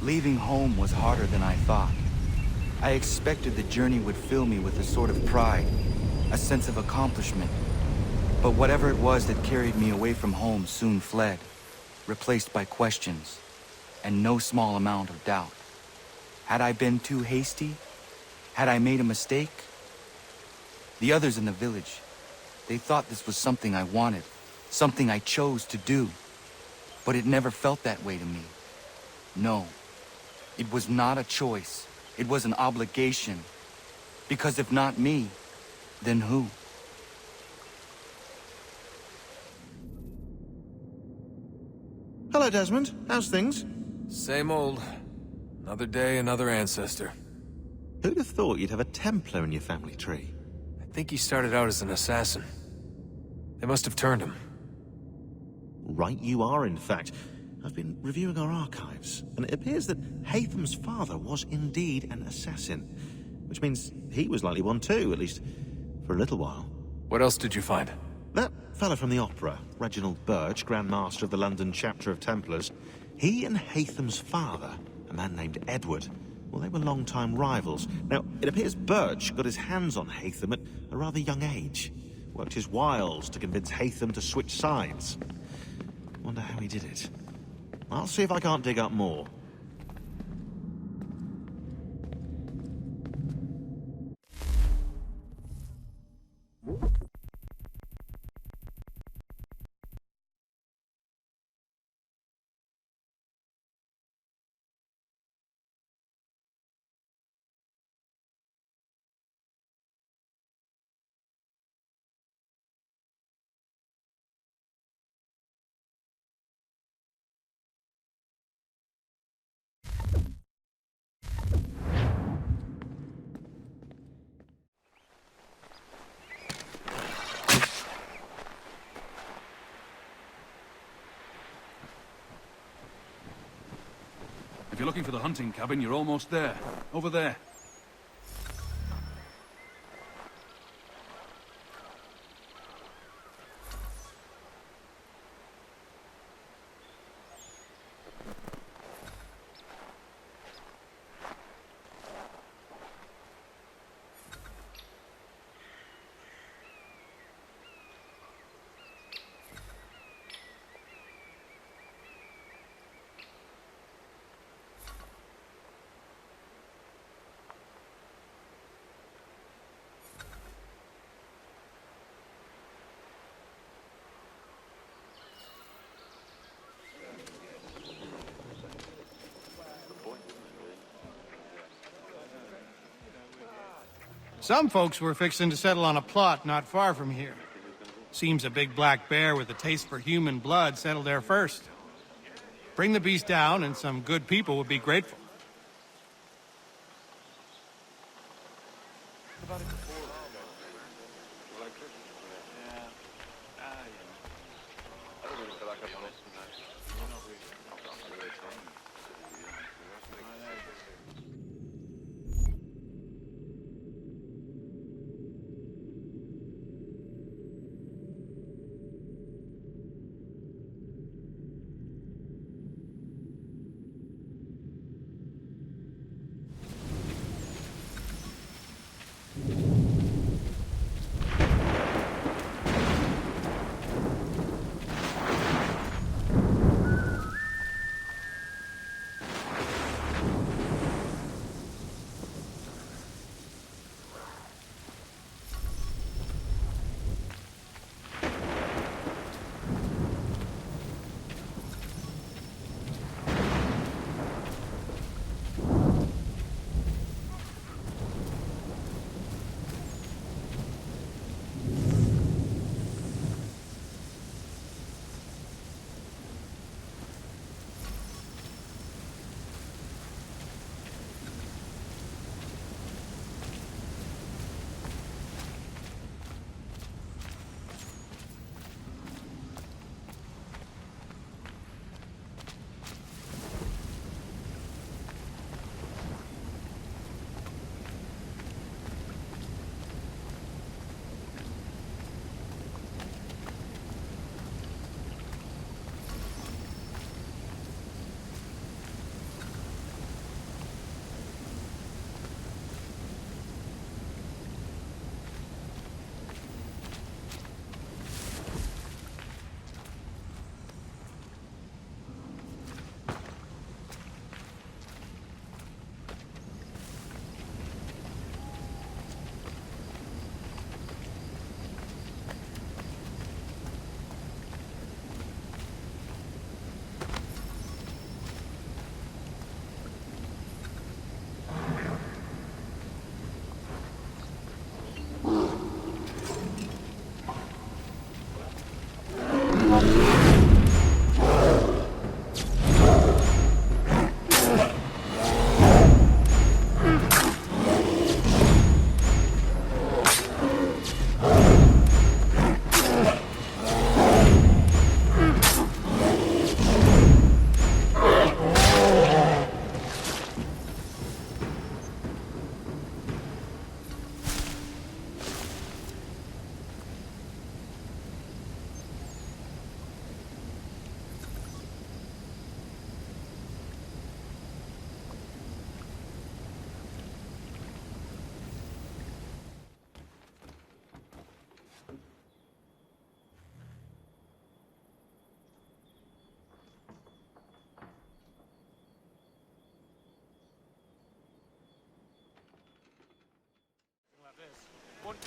Leaving home was harder than I thought. I expected the journey would fill me with a sort of pride, a sense of accomplishment. But whatever it was that carried me away from home soon fled, replaced by questions, and no small amount of doubt. Had I been too hasty? Had I made a mistake? The others in the village, they thought this was something I wanted, something I chose to do. But it never felt that way to me. No, it was not a choice. It was an obligation. Because if not me, then who? Hello, Desmond. How's things? Same old. Another day, another ancestor. Who'd have thought you'd have a Templar in your family tree? I think he started out as an assassin. They must have turned him. Right you are, in fact. I've been reviewing our archives, and it appears that Haytham's father was indeed an assassin. Which means he was likely one too, at least for a little while. What else did you find? That fella from the opera, Reginald Birch, Grand Master of the London chapter of Templars, he and Haytham's father, a man named Edward, well, they were long-time rivals. Now, it appears Birch got his hands on Haytham at a rather young age. Worked his wiles to convince Haytham to switch sides. Wonder how he did it. I'll see if I can't dig up more. If you're looking for the hunting cabin, you're almost there. Over there. Some folks were fixing to settle on a plot not far from here. Seems a big black bear with a taste for human blood settled there first. Bring the beast down and some good people would be grateful.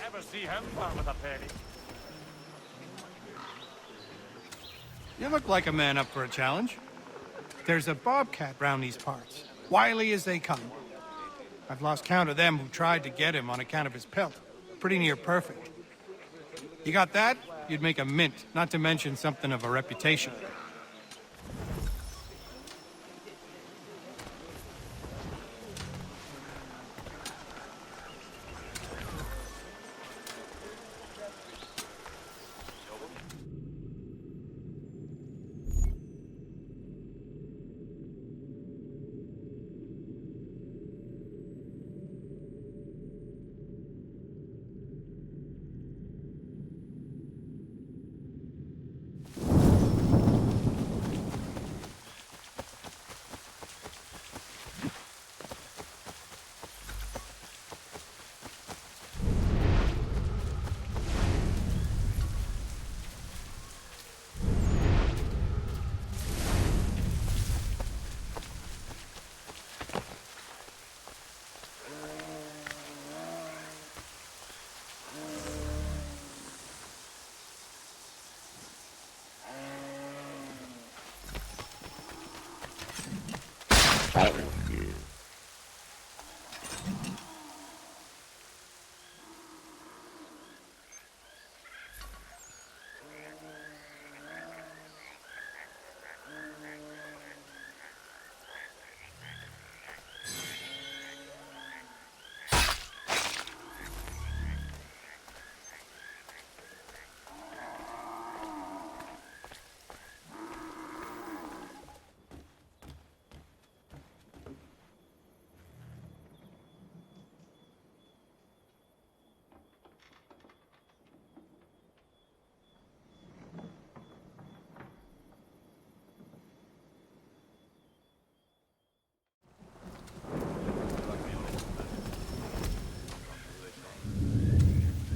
Ever see him farm with a penny? You look like a man up for a challenge. There's a bobcat round these parts, wily as they come. I've lost count of them who tried to get him on account of his pelt. Pretty near perfect. You got that? You'd make a mint, not to mention something of a reputation.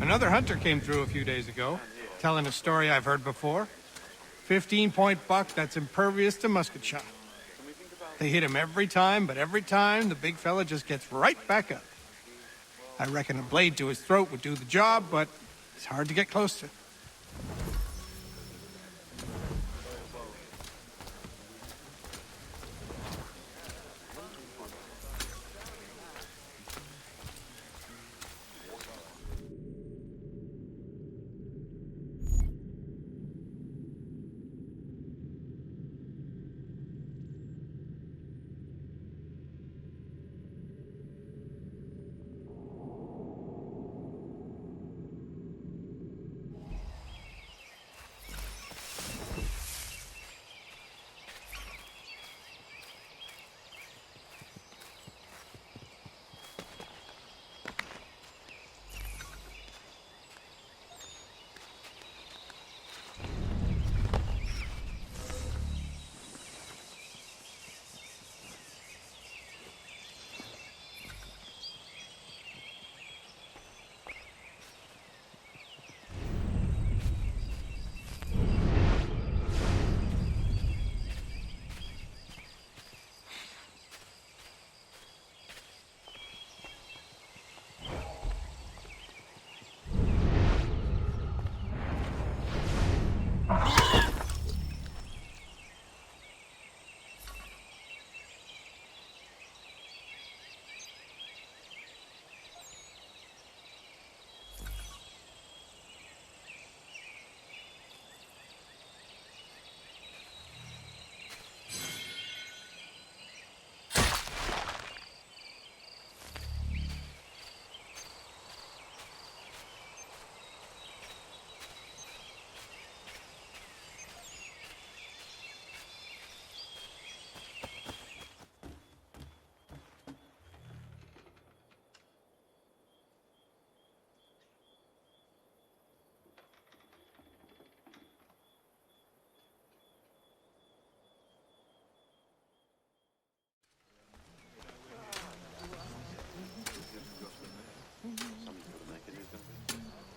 Another hunter came through a few days ago, telling a story I've heard before. 15-point buck that's impervious to musket shot. They hit him every time, but every time the big fella just gets right back up. I reckon a blade to his throat would do the job, but it's hard to get close to.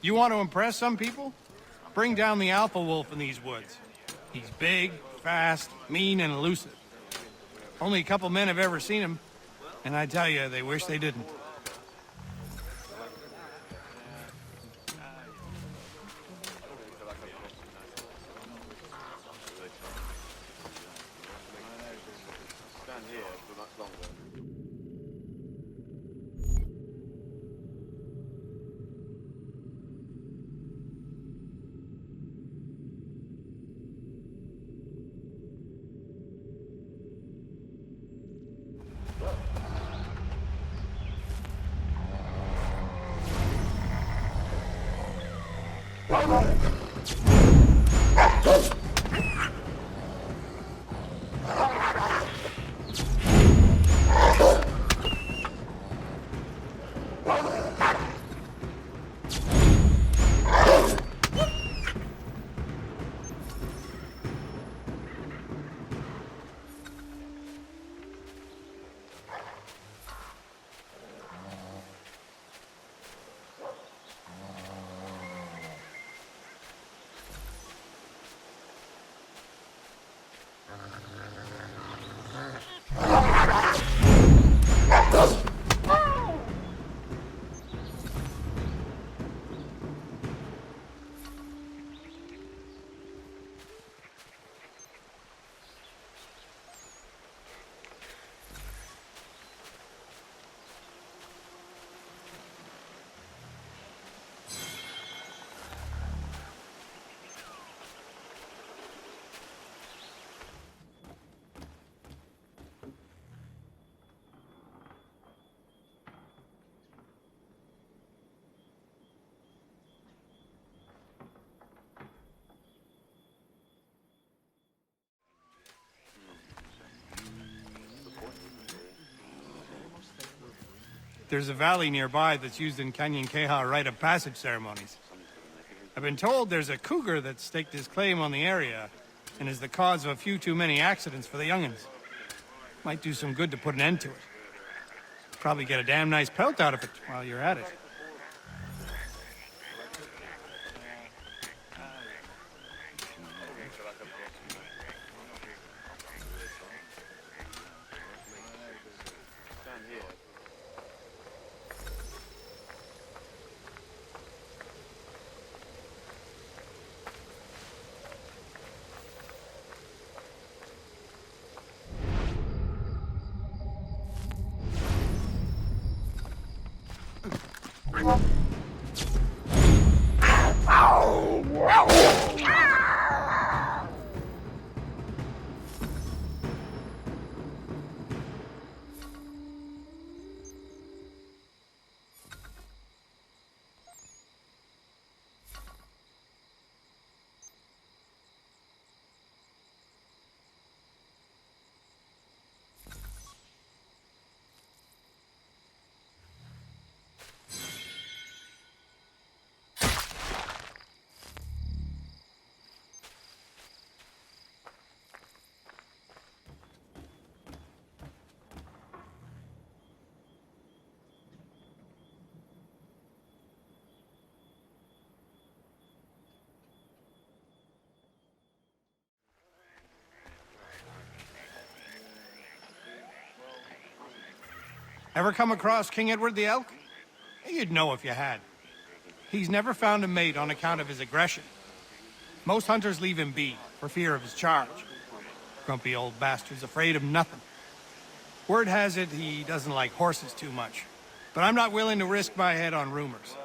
You want to impress some people? Bring down the alpha wolf in these woods. He's big, fast, mean, and elusive. Only a couple men have ever seen him, and I tell you, they wish they didn't. There's a valley nearby that's used in Kanien'kehá rite of passage ceremonies. I've been told there's a cougar that staked his claim on the area and is the cause of a few too many accidents for the young'uns. Might do some good to put an end to it. Probably get a damn nice pelt out of it while you're at it. Ever come across King Edward the Elk? You'd know if you had. He's never found a mate on account of his aggression. Most hunters leave him be, for fear of his charge. Grumpy old bastard's afraid of nothing. Word has it he doesn't like horses too much. But I'm not willing to risk my head on rumors.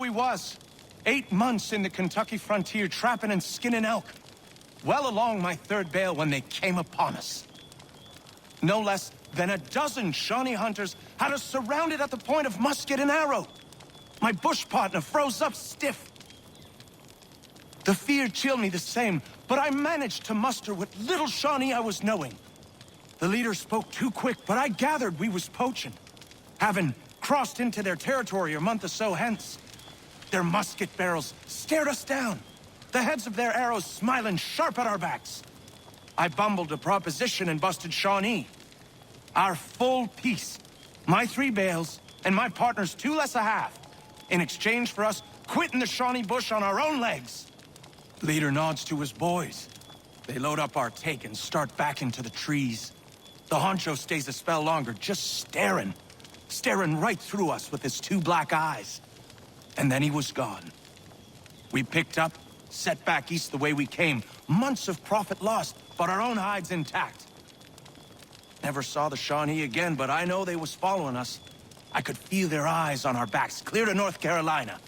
We was. 8 months in the Kentucky frontier trapping and skinning elk. Well along my 3rd bale when they came upon us. No less than a dozen Shawnee hunters had us surrounded at the point of musket and arrow. My bush partner froze up stiff. The fear chilled me the same, but I managed to muster what little Shawnee I was knowing. The leader spoke too quick, but I gathered we was poaching, having crossed into their territory a month or so hence. Their musket barrels stared us down, the heads of their arrows smiling sharp at our backs. I bumbled a proposition and busted Shawnee. Our full piece, my 3 bales, and my partner's 2 less a half, in exchange for us quitting the Shawnee bush on our own legs. Leader nods to his boys. They load up our take and start back into the trees. The honcho stays a spell longer, just staring right through us with his 2 black eyes. And then he was gone. We picked up, set back east the way we came. Months of profit lost, but our own hides intact. Never saw the Shawnee again, but I know they was following us. I could feel their eyes on our backs, clear to North Carolina.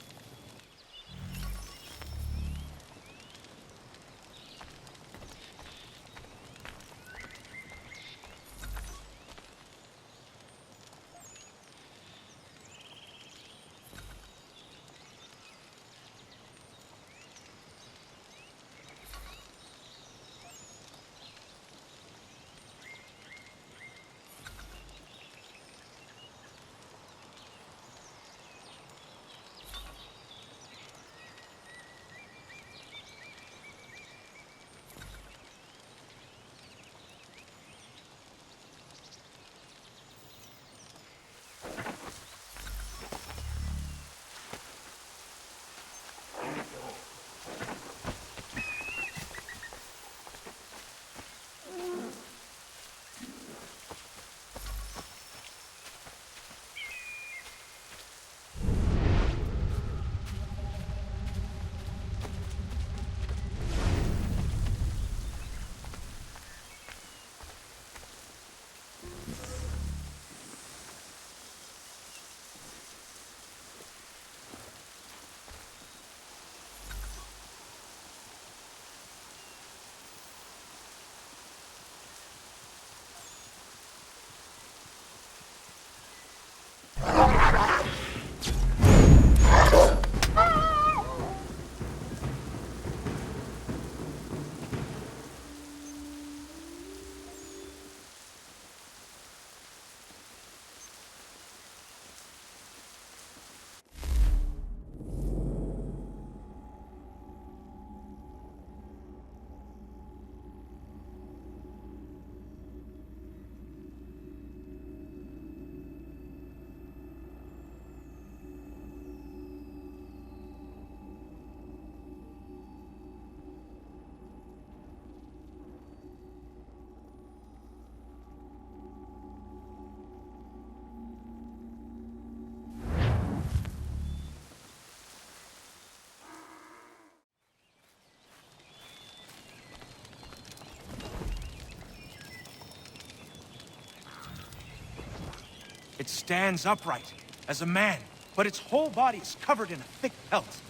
It stands upright, as a man, but its whole body is covered in a thick pelt.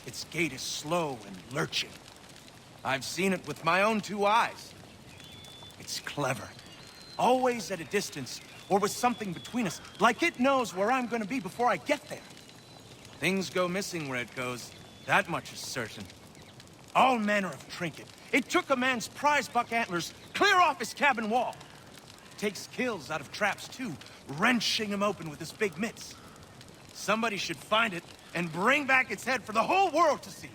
Its gait is slow and lurching. I've seen it with my own 2 eyes. It's clever. Always at a distance, or with something between us, like it knows where I'm gonna be before I get there. Things go missing where it goes, that much is certain. All manner of trinket. It took a man's prize buck antlers clear off his cabin wall. Takes kills out of traps too, wrenching him open with his big mitts. Somebody should find it and bring back its head for the whole world to see.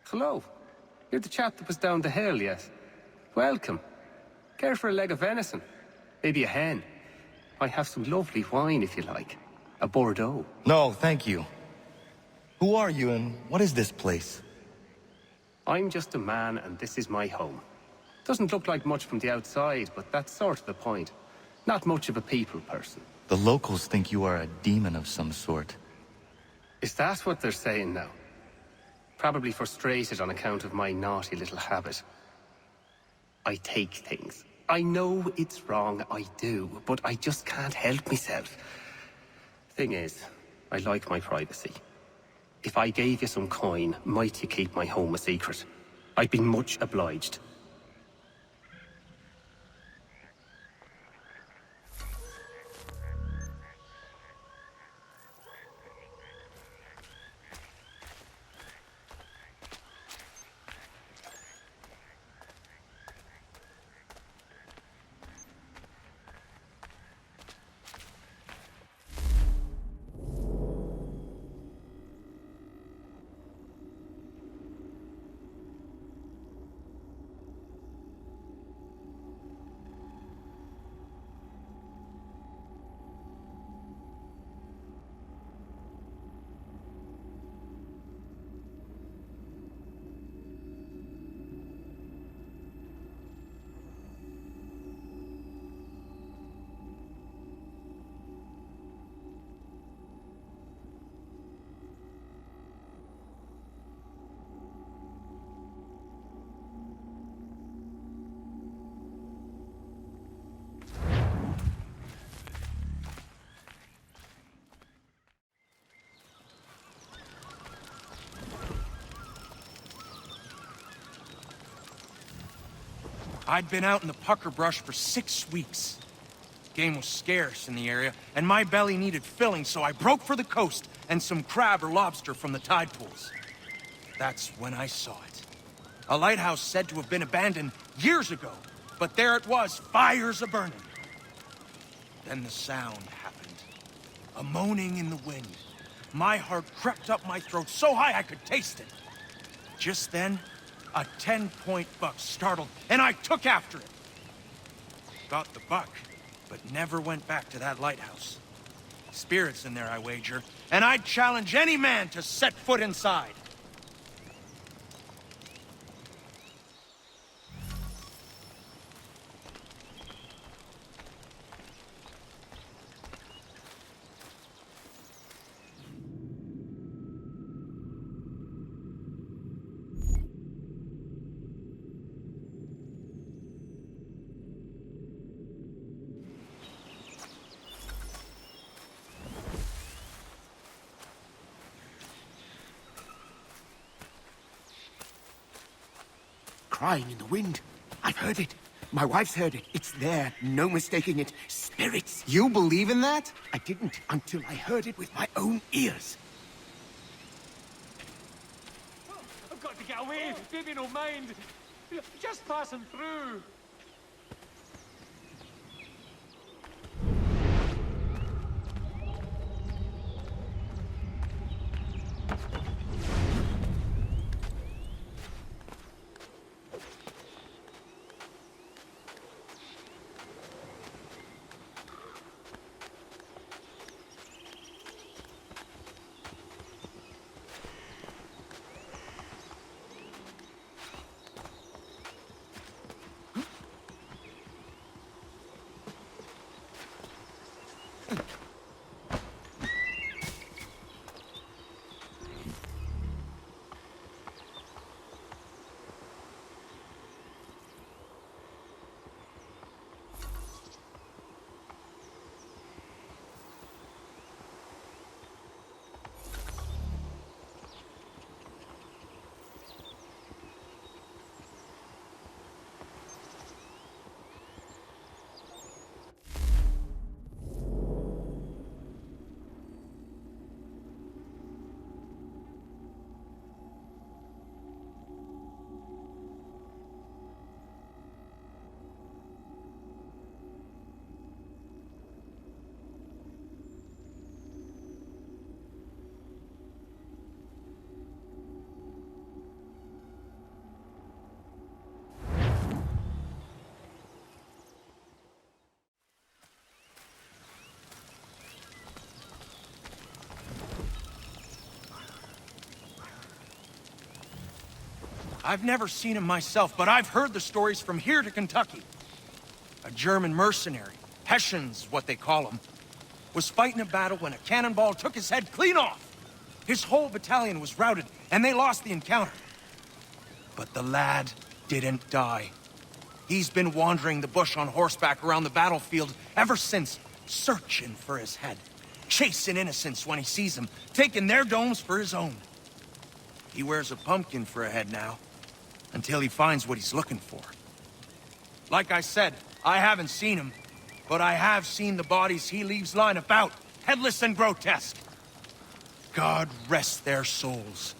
Hello. You're the chap that was down the hill, yes? Welcome. Care for a leg of venison? Maybe a hen? I have some lovely wine if you like. A Bordeaux. No, thank you. Who are you and what is this place? I'm just a man and this is my home. Doesn't look like much from the outside, but that's sort of the point. Not much of a people person. The locals think you are a demon of some sort. Is that what they're saying now? Probably frustrated on account of my naughty little habit. I take things. I know it's wrong, I do, but I just can't help myself. Thing is, I like my privacy. If I gave you some coin, might you keep my home a secret? I'd be much obliged. I'd been out in the pucker brush for 6 weeks. Game was scarce in the area, and my belly needed filling, so I broke for the coast and some crab or lobster from the tide pools. That's when I saw it. A lighthouse said to have been abandoned years ago, but there it was, fires a-burning. Then the sound happened. A moaning in the wind. My heart crept up my throat so high I could taste it. Just then, a 10-point buck startled, and I took after it. Got the buck, but never went back to that lighthouse. Spirits in there, I wager, and I'd challenge any man to set foot inside. Crying in the wind. I've heard it. My wife's heard it. It's there. No mistaking it. spirits. You believe in that? I didn't until I heard it with my own ears. I've got to get away. Baby, no mind. Just passing through. I've never seen him myself, but I've heard the stories from here to Kentucky. A German mercenary, Hessians, what they call them, was fighting a battle when a cannonball took his head clean off. His whole battalion was routed, and they lost the encounter. But the lad didn't die. He's been wandering the bush on horseback around the battlefield ever since, searching for his head, chasing innocents when he sees them, taking their domes for his own. He wears a pumpkin for a head now, until he finds what he's looking for. Like I said, I haven't seen him, but I have seen the bodies he leaves lying about, headless and grotesque. God rest their souls.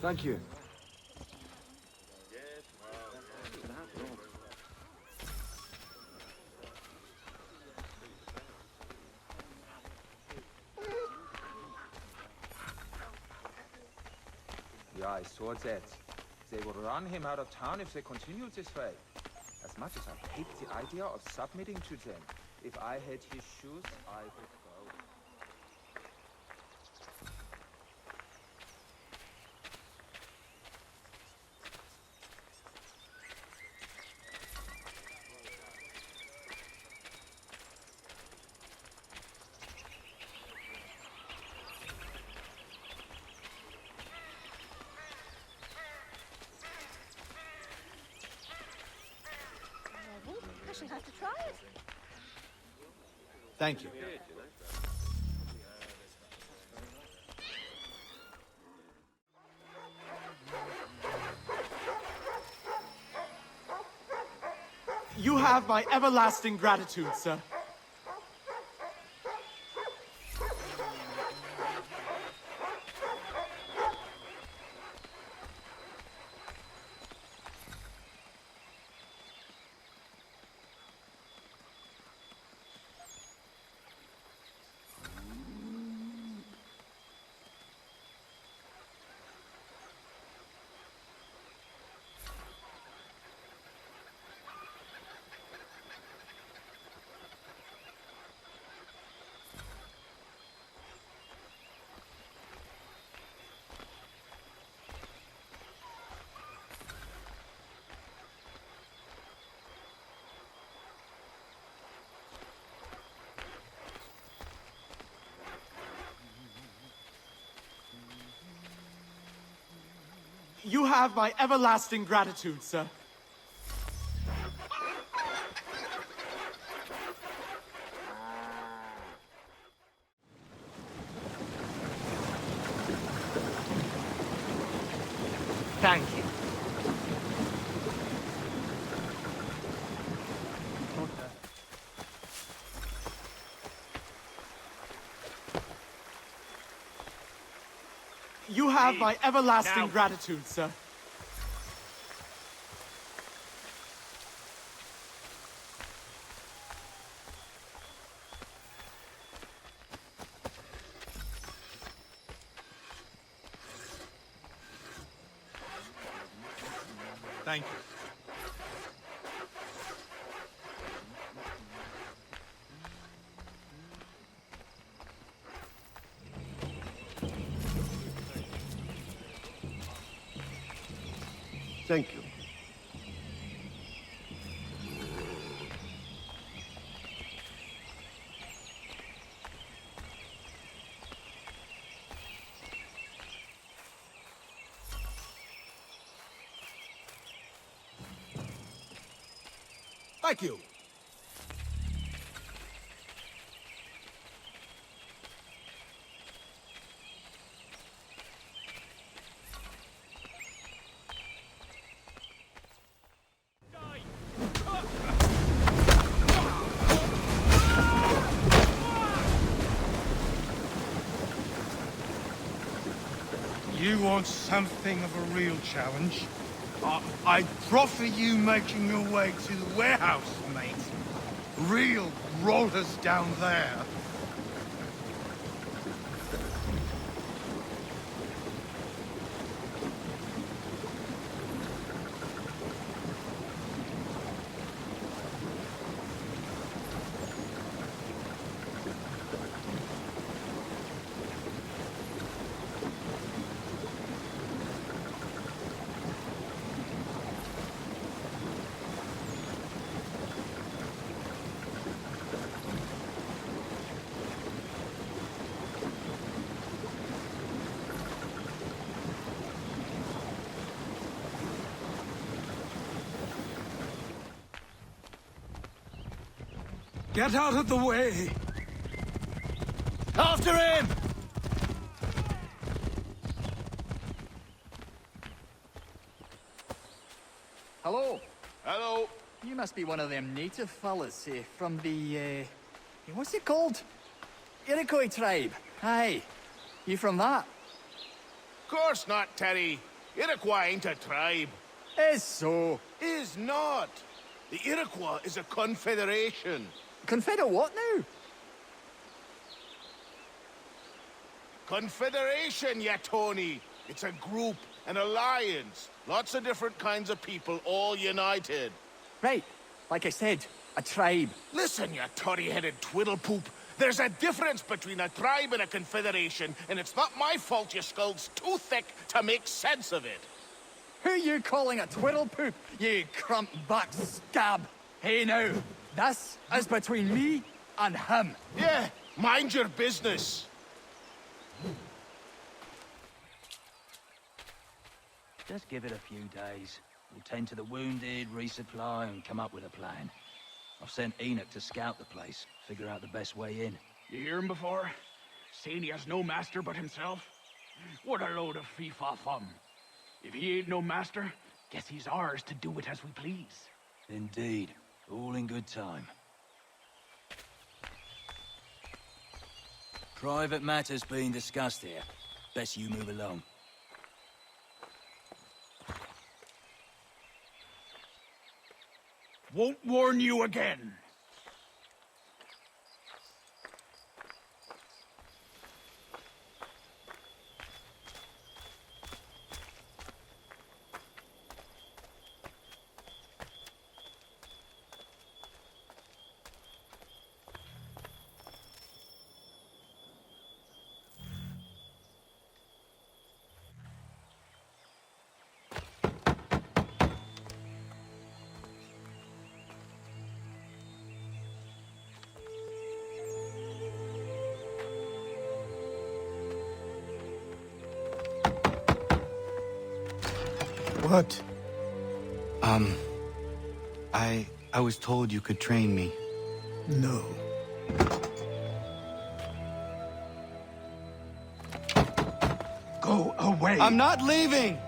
Thank you. Yeah, I saw that. They will run him out of town if they continue this way. As much as I hate the idea of submitting to them, if I had his shoes, I would go. I should have to try it. Thank you. You have my everlasting gratitude, sir. You have my everlasting gratitude, sir. Thank you. You have my everlasting gratitude, sir. Thank you. Thank you. Thank you. You want something of a real challenge? I'd proffer you making your way to the warehouse, mate. Real rollers down there. Get out of the way! After him! Hello. Hello. You must be one of them native fellas from the, what's it called? Iroquois tribe. Aye. You from that? Course not, Terry. Iroquois ain't a tribe. Is so. Is not. The Iroquois is a confederation. Confederate what now? Confederation, ya Tony. It's a group, an alliance. Lots of different kinds of people, all united. Right. Like I said, a tribe. Listen, you toddy-headed twiddlepoop. There's a difference between a tribe and a confederation, and it's not my fault your skull's too thick to make sense of it. Who you calling a twiddlepoop, you crump-back scab? Hey now, this is between me and him. Yeah, mind your business. Just give it a few days. We'll tend to the wounded, resupply, and come up with a plan. I've sent Enoch to scout the place, figure out the best way in. You hear him before? Saying he has no master but himself? What a load of fee-fa-fum. If he ain't no master, guess he's ours to do it as we please. Indeed. All in good time. Private matters being discussed here. Best you move along. Won't warn you again. What? I was told you could train me. No. Go away! I'm not leaving!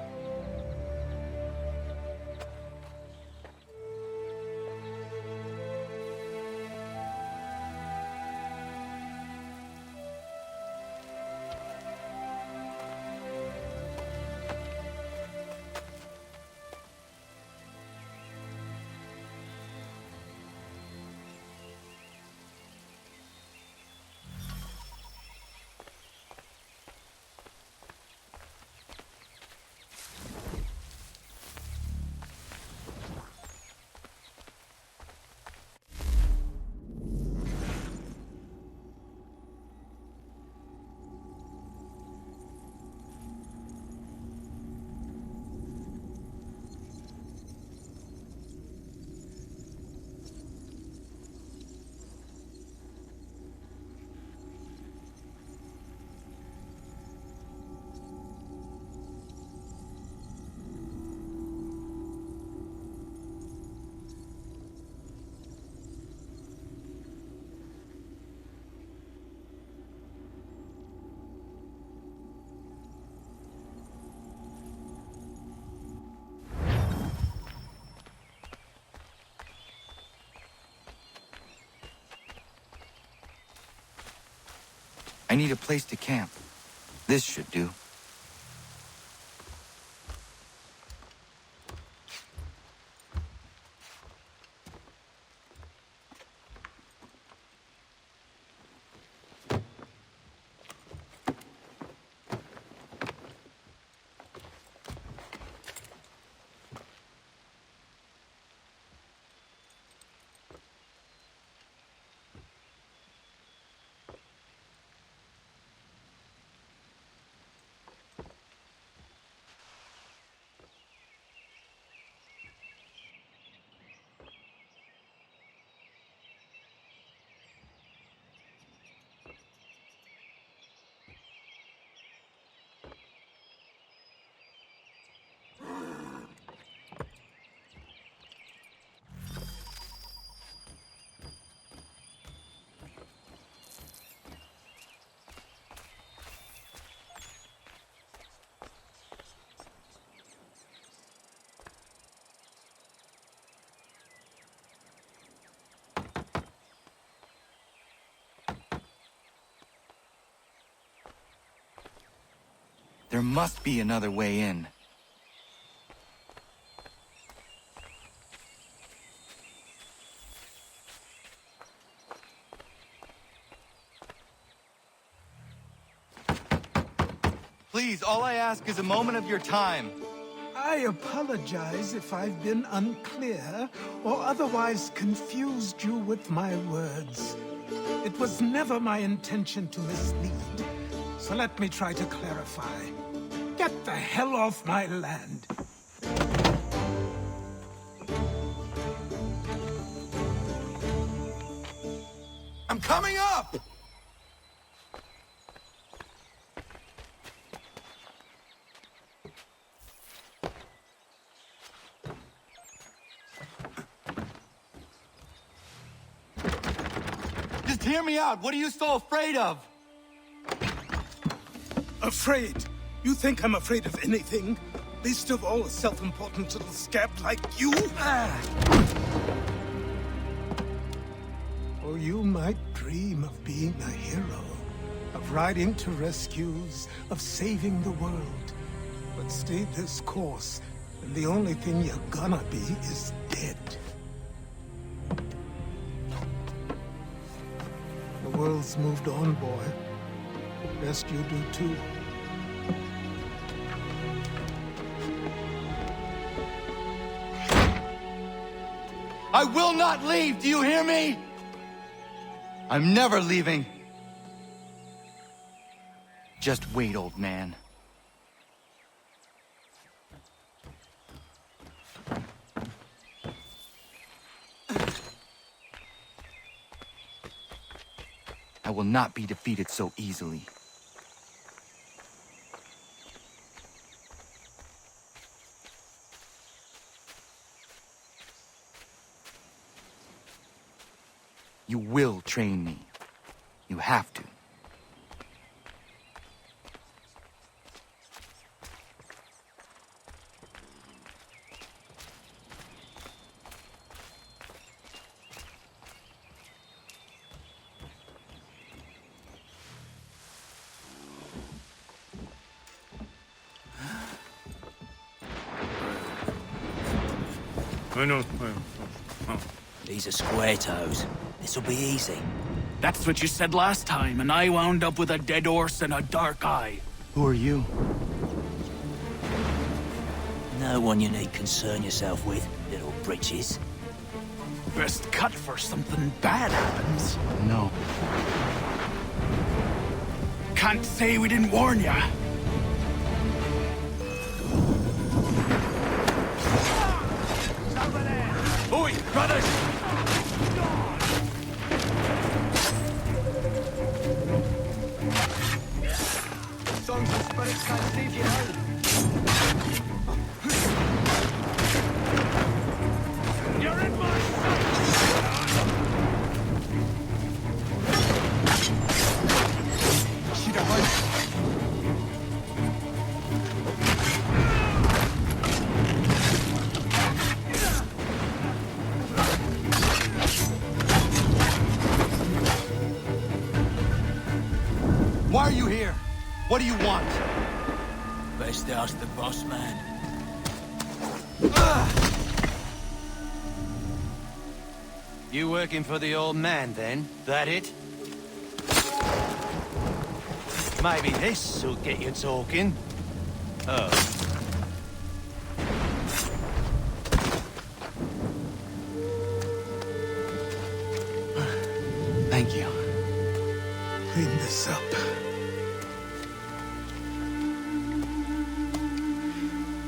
I need a place to camp. This should do. There must be another way in. Please, all I ask is a moment of your time. I apologize if I've been unclear or otherwise confused you with my words. It was never my intention to mislead, so let me try to clarify. Get the hell off my land. I'm coming up! Hear me out. What are you so afraid of? Afraid? You think I'm afraid of anything? Least of all a self-important little scab like you? Oh, you might dream of being a hero, of riding to rescues, of saving the world. But stay this course, and the only thing you're gonna be is dead. The world's moved on, boy. Best you do too. I will not leave, do you hear me? I'm never leaving. Just wait, old man. I will not be defeated so easily. You will train me. You have to. These are square toes. This'll be easy. That's what you said last time, and I wound up with a dead horse and a dark eye. Who are you? No one you need concern yourself with, little britches. Best cut for something bad happens. No. Can't say we didn't warn ya. Oi, brothers! Songs and spirits can't save you now. You're in my Should have run. Why are you here? What do you want? Best ask the boss man. You working for the old man, then? That it? Maybe this'll get you talking. Oh. Thank you. Clean this up.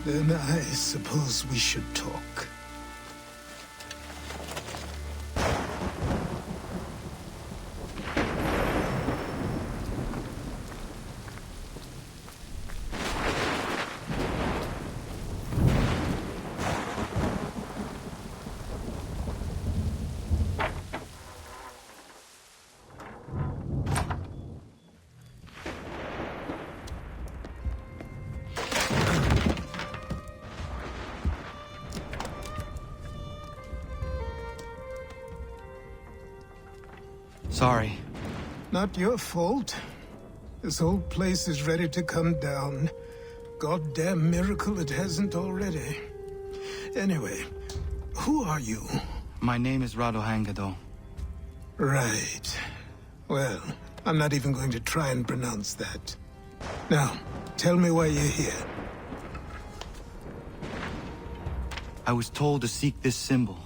Then I suppose we should talk. Sorry. Not your fault. This whole place is ready to come down. Goddamn miracle it hasn't already. Anyway, who are you? My name is Ratonhnhaké. Right. Well, I'm not even going to try and pronounce that. Now, tell me why you're here. I was told to seek this symbol.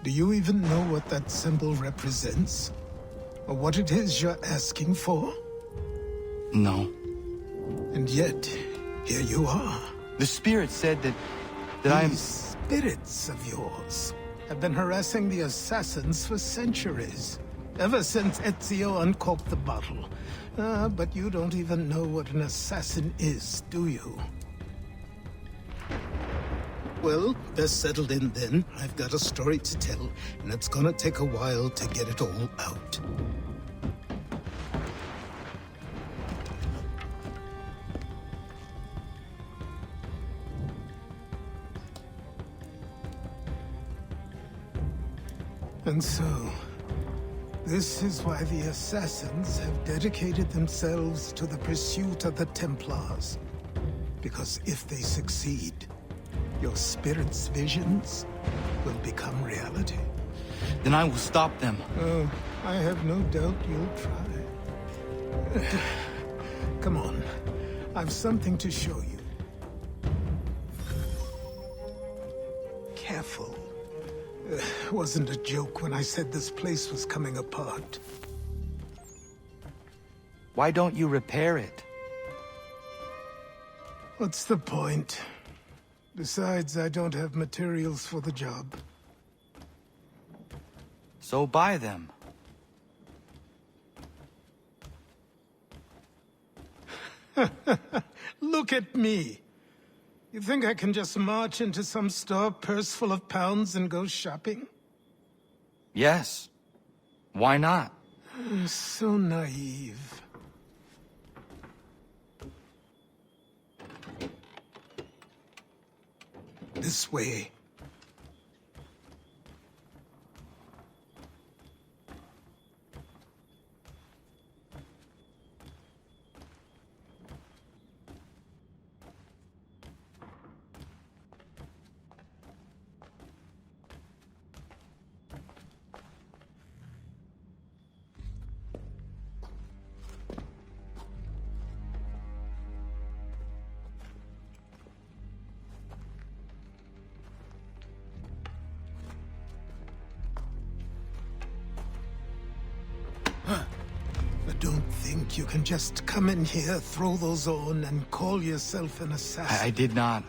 Do you even know what that symbol represents? Or what it is you're asking for? No. And yet, here you are. The spirit said that I am... These spirits of yours have been harassing the assassins for centuries. Ever since Ezio uncorked the bottle. But you don't even know what an assassin is, do you? Well, best settled in then. I've got a story to tell, and it's gonna take a while to get it all out. And so, this is why the Assassins have dedicated themselves to the pursuit of the Templars. Because if they succeed, your spirit's visions will become reality. Then I will stop them. Oh, I have no doubt you'll try. Come on, I've something to show you. Careful. Wasn't a joke when I said this place was coming apart. Why don't you repair it? What's the point? Besides, I don't have materials for the job. So buy them. Look at me. You think I can just march into some store, purse full of pounds, and go shopping? Yes. Why not? So naive. This way. Don't think you can just come in here, throw those on, and call yourself an assassin. I did not.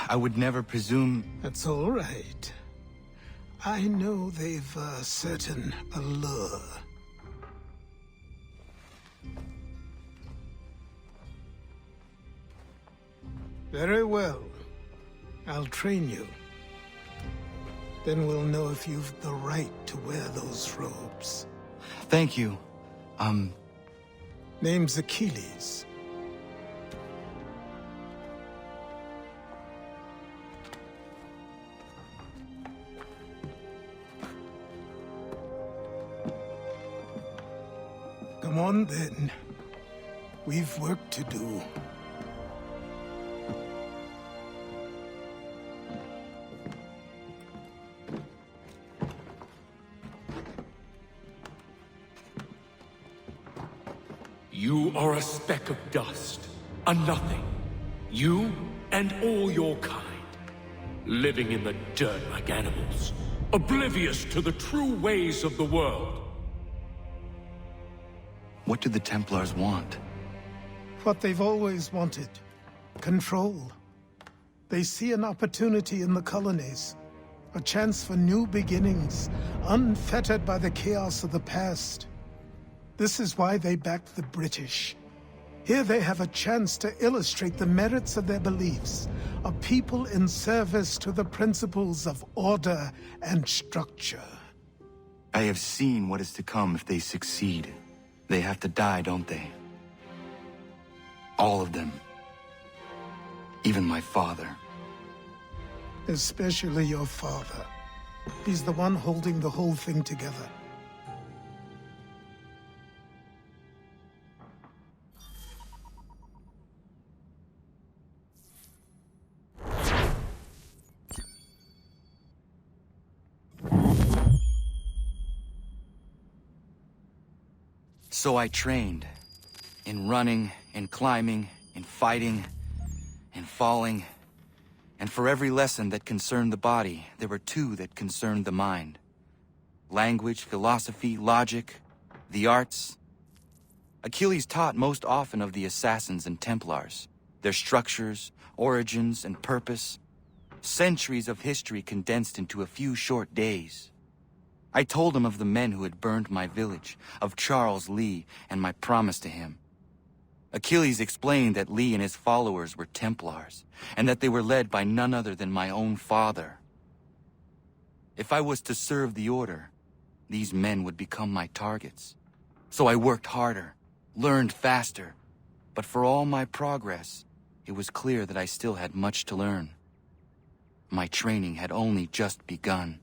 I would never presume... That's all right. I know they've a certain allure. Very well. I'll train you. Then we'll know if you've the right to wear those robes. Thank you. Name's Achilles. Come on then. We've work to do. You are a speck of dust, a nothing. You and all your kind. Living in the dirt like animals, oblivious to the true ways of the world. What do the Templars want? What they've always wanted. Control. They see an opportunity in the colonies. A chance for new beginnings, unfettered by the chaos of the past. This is why they backed the British. Here they have a chance to illustrate the merits of their beliefs, a people in service to the principles of order and structure. I have seen what is to come if they succeed. They have to die, don't they? All of them. Even my father. Especially your father. He's the one holding the whole thing together. So I trained. In running, in climbing, in fighting, in falling. And for every lesson that concerned the body, there were two that concerned the mind. Language, philosophy, logic, the arts. Achilles taught most often of the Assassins and Templars, their structures, origins, and purpose. Centuries of history condensed into a few short days. I told him of the men who had burned my village, of Charles Lee, and my promise to him. Achilles explained that Lee and his followers were Templars, and that they were led by none other than my own father. If I was to serve the Order, these men would become my targets. So I worked harder, learned faster, but for all my progress, it was clear that I still had much to learn. My training had only just begun.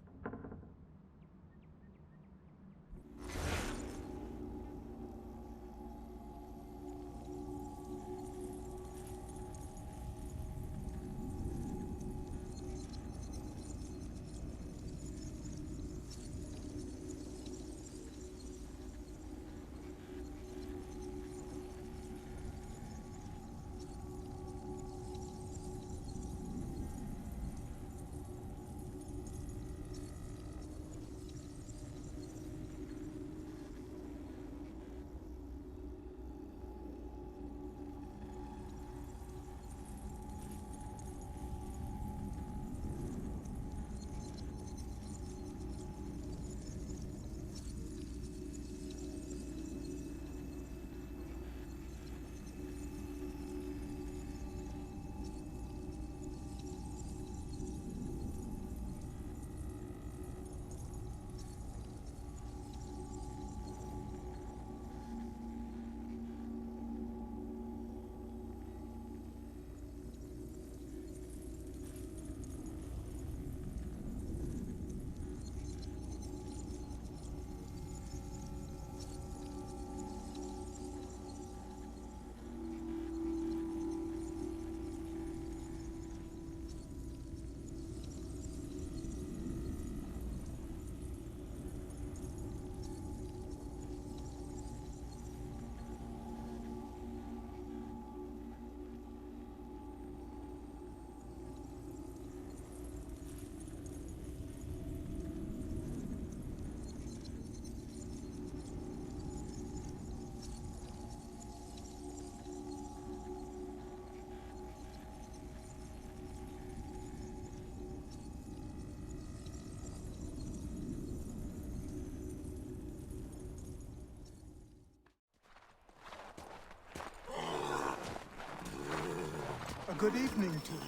Good evening to you.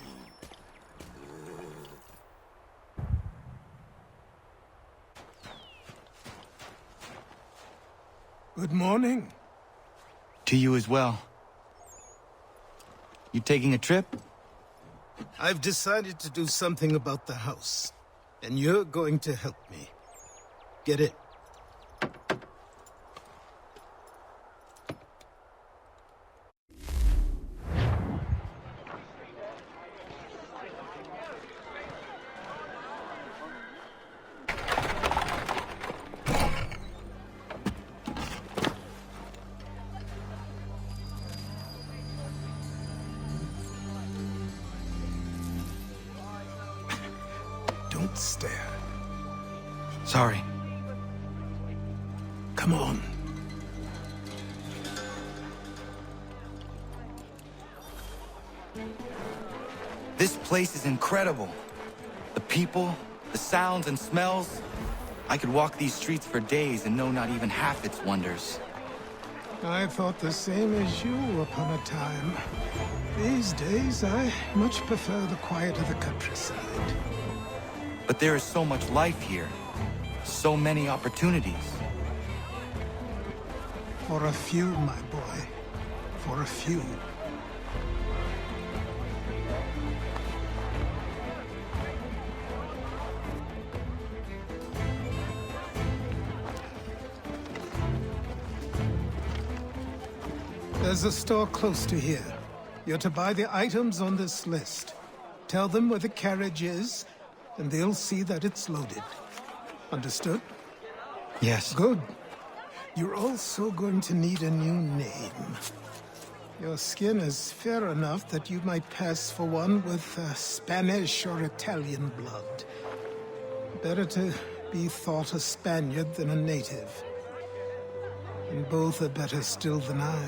Good morning. To you as well. You taking a trip? I've decided to do something about the house, and you're going to help me. Get it? Don't stare. Sorry. Come on. This place is incredible. The people, the sounds and smells. I could walk these streets for days and know not even half its wonders. I thought the same as you upon a time. These days, I much prefer the quiet of the countryside. But there is so much life here. So many opportunities. For a few, my boy. For a few. There's a store close to here. You're to buy the items on this list. Tell them where the carriage is, and they'll see that it's loaded. Understood? Yes. Good. You're also going to need a new name. Your skin is fair enough that you might pass for one with Spanish or Italian blood. Better to be thought a Spaniard than a native. And both are better still than I.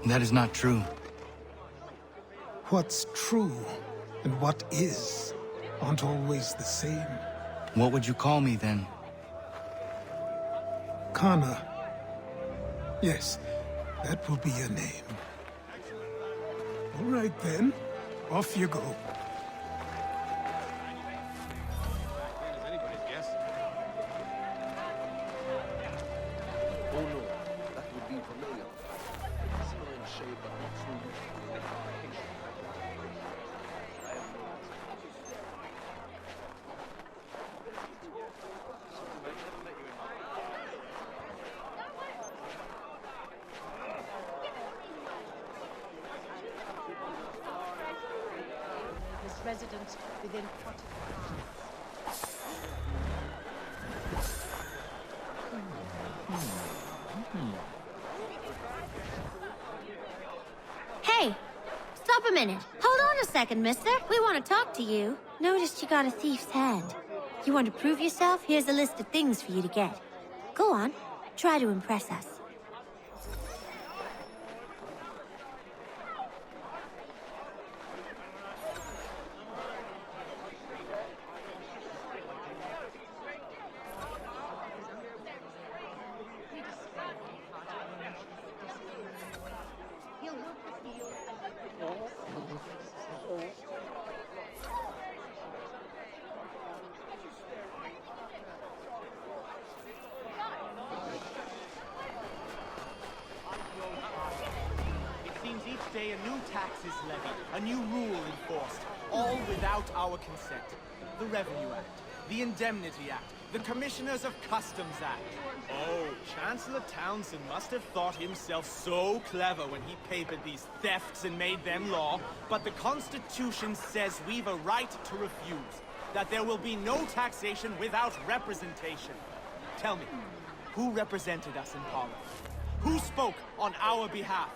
That is not true. What's true and what is aren't always the same. What would you call me then? Kana. Yes, that will be your name. All right then, off you go. Oh no, that would be familiar. Similar in shape, but not so useful in application. I have no This residence within 40 Hey, stop a minute. Hold on a second, mister. We want to talk to you. Noticed you got a thief's hand. You want to prove yourself? Here's a list of things for you to get. Go on, try to impress us. Day a new tax is levied, a new rule enforced, all without our consent. The Revenue Act, the Indemnity Act, the Commissioners of Customs Act. Oh, Chancellor Townsend must have thought himself so clever when he papered these thefts and made them law, but the Constitution says we've a right to refuse, that there will be no taxation without representation. Tell me, who represented us in Parliament? Who spoke on our behalf?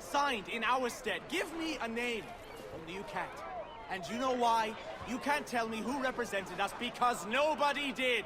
Signed in our stead. Give me a name. Only you can't. And you know why? You can't tell me who represented us because nobody did.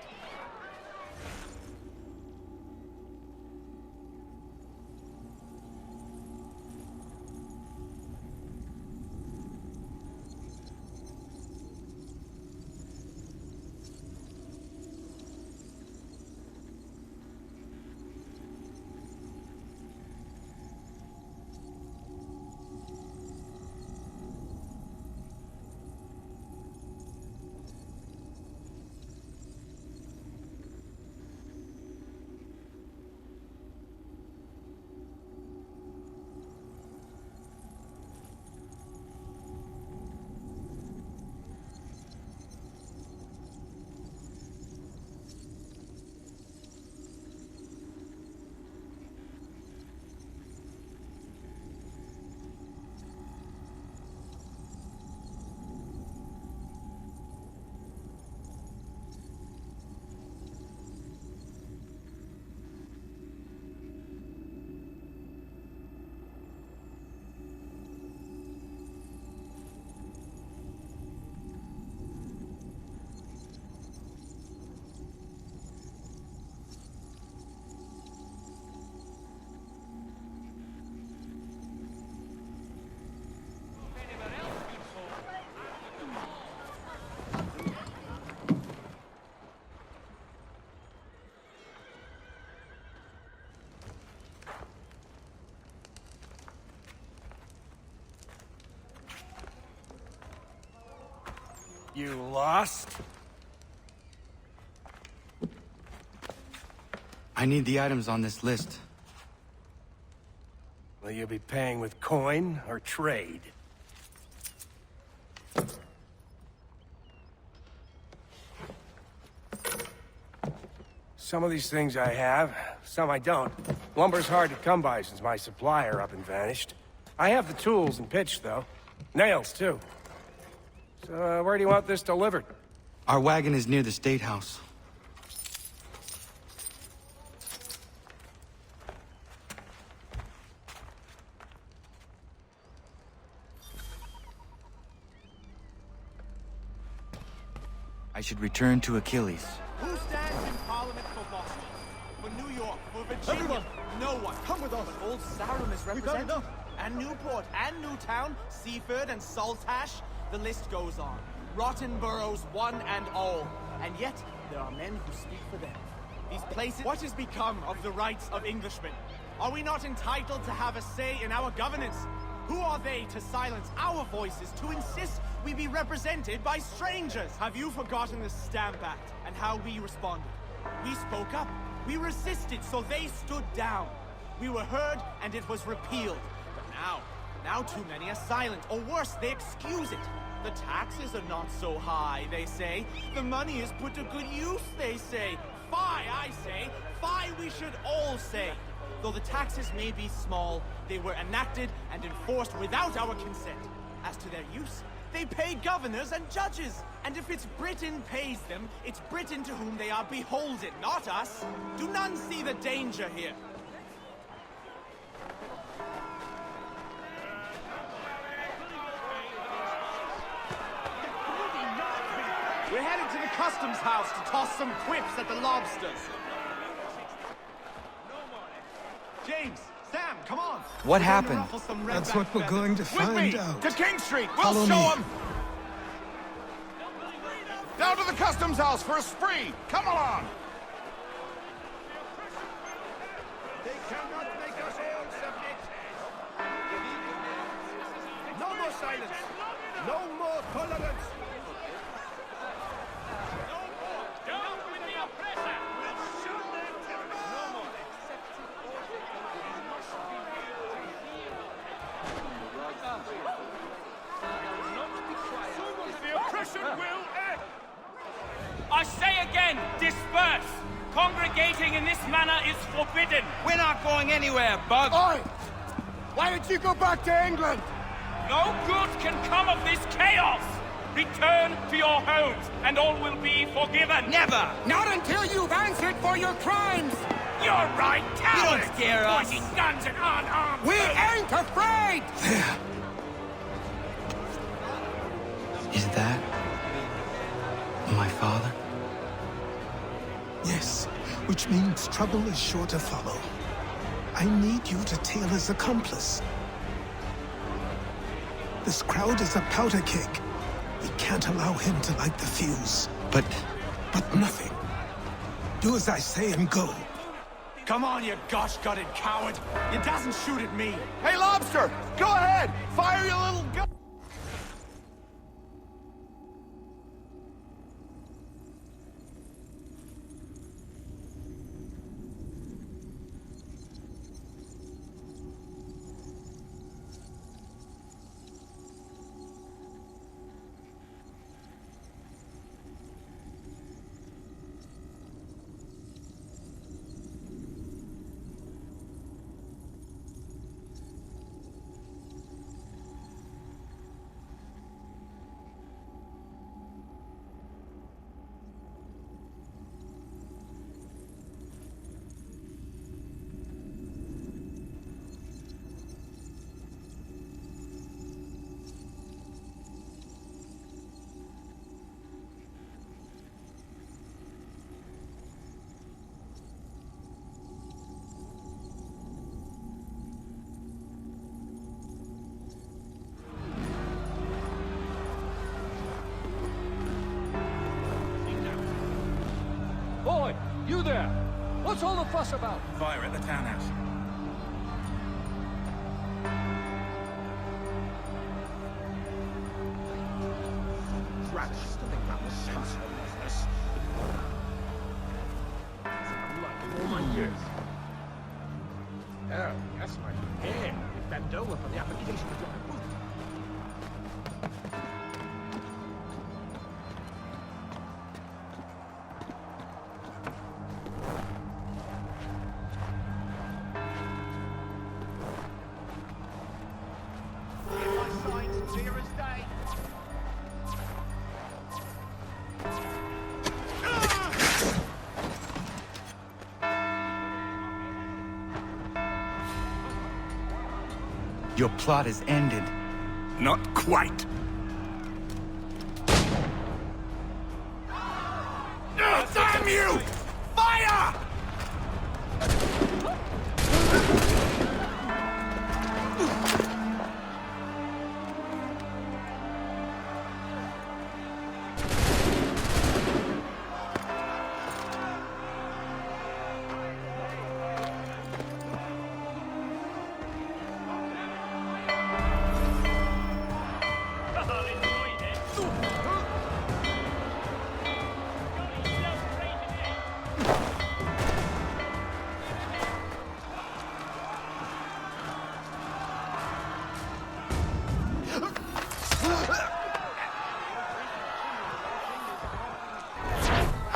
You lost? I need the items on this list. Will you be paying with coin or trade? Some of these things I have, some I don't. Lumber's hard to come by since my supplier up and vanished. I have the tools and pitch, though. Nails, too. So, where do you want this delivered? Our wagon is near the State House. I should return to Achilles. Who stands in Parliament for Boston? For New York? For Virginia? Everyone! No one. Come with us. But Old Sarum is represented. And Newport, and Newtown, Seaford, and Saltash. The list goes on. Rotten boroughs, one and all. And yet, there are men who speak for them. These places... What has become of the rights of Englishmen? Are we not entitled to have a say in our governance? Who are they to silence our voices, to insist we be represented by strangers? Have you forgotten the Stamp Act and how we responded? We spoke up. We resisted, so they stood down. We were heard, and it was repealed. But now too many are silent, or worse, they excuse it. The taxes are not so high, they say. The money is put to good use, they say. Fie, I say. Fie, we should all say. Though the taxes may be small, they were enacted and enforced without our consent. As to their use, they pay governors and judges. And if it's Britain pays them, it's Britain to whom they are beholden, not us. Do none see the danger here? We're headed to the customs house to toss some quips at the lobsters. James, Sam, come on. What happened? That's what we're going to find out. To King Street! We'll Follow show me. them! Down to the customs house for a spree! Come along! They cannot make us all submit! No more silence! No more tolerance! I say again, disperse! Congregating in this manner is forbidden! We're not going anywhere, Bug! Oi! Why did you go back to England? No good can come of this chaos! Return to your homes, and all will be forgiven! Never! Not until you've answered for your crimes! You're right, cowards! You don't scare us! Pointing guns at unarmed! We ain't afraid! There. Is that my father? Yes, which means trouble is sure to follow. I need you to tail his accomplice. This crowd is a powder keg. We can't allow him to light the fuse. But nothing. Do as I say and go. Come on, you gosh-gutted coward! You doesn't shoot at me! Hey, Lobster! Go ahead! Fire your little gun! Boy, you there! What's all the fuss about? Fire at the townhouse. Rather stunning that was sense of business. Like all my years. Oh, yes, my hair. Bend over for the application of your boot. Your plot is ended. Not quite. Damn you! Fire!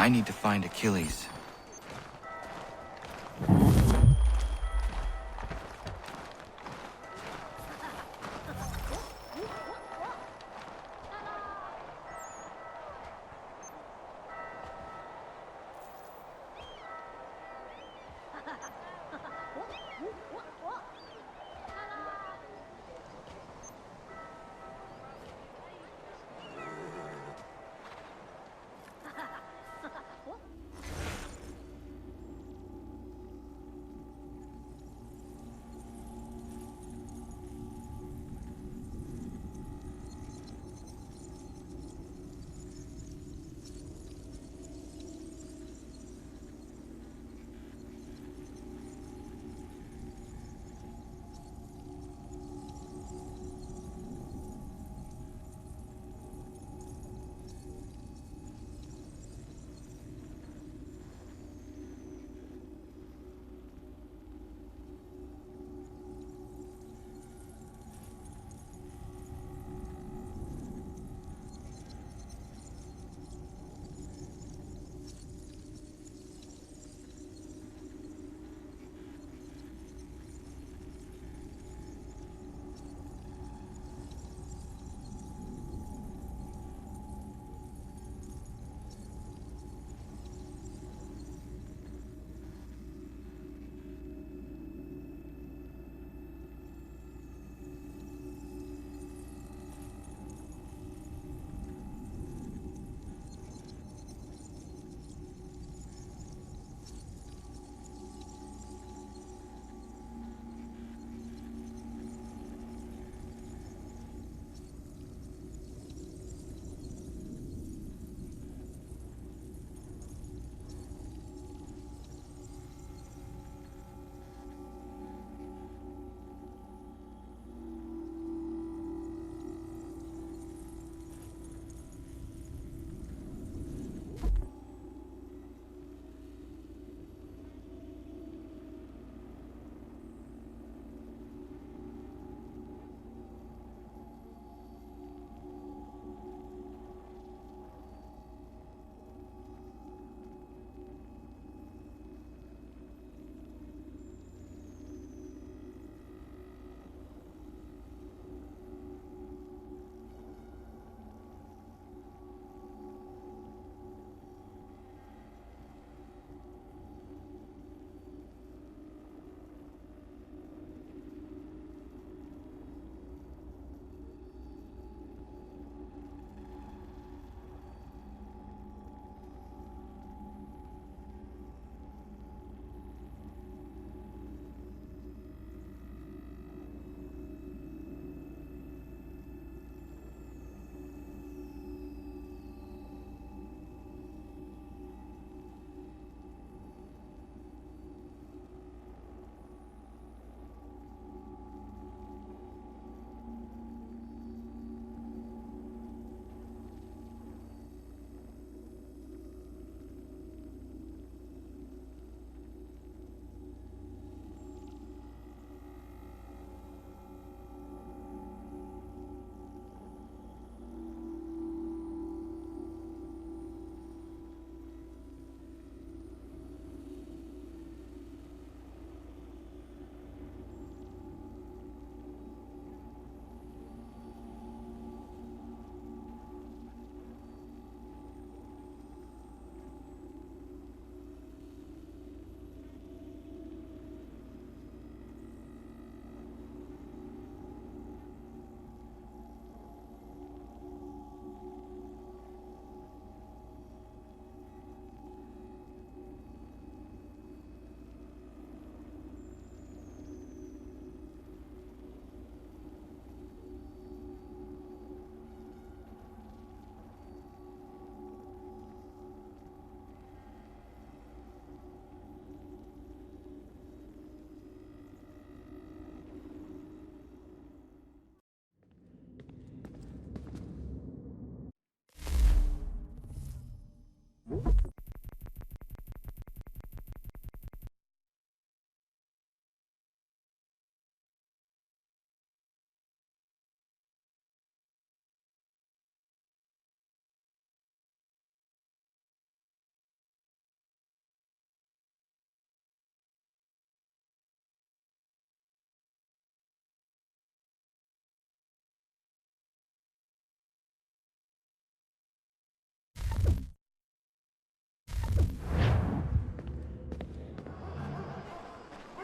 I need to find Achilles.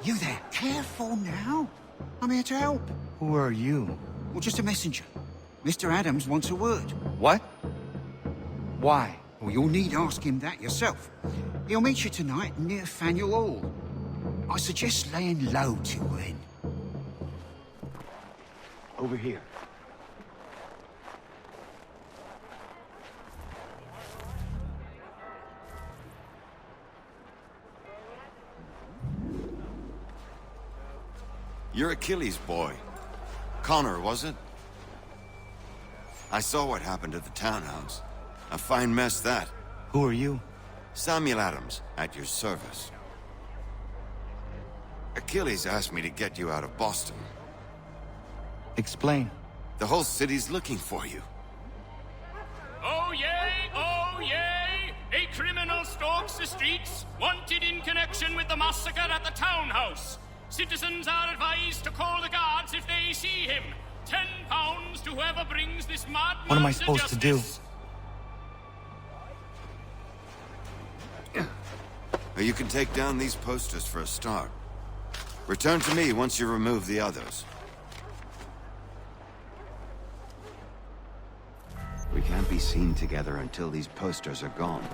You there. Careful now. I'm here to help. Who are you? Well, just a messenger. Mr. Adams wants a word. What? Why? Well, you'll need ask him that yourself. He'll meet you tonight near Faneuil Hall. I suggest laying low till then. Over here. You're Achilles' boy. Connor, was it? I saw what happened at the townhouse. A fine mess, that. Who are you? Samuel Adams, at your service. Achilles asked me to get you out of Boston. Explain. The whole city's looking for you. Oh yay! Oh yay! A criminal stalks the streets, wanted in connection with the massacre at the townhouse. Citizens are advised to call the guards if they see him. £10 to whoever brings this madman. What am I supposed to do? You can take down these posters for a start. Return to me once you remove the others. We can't be seen together until these posters are gone.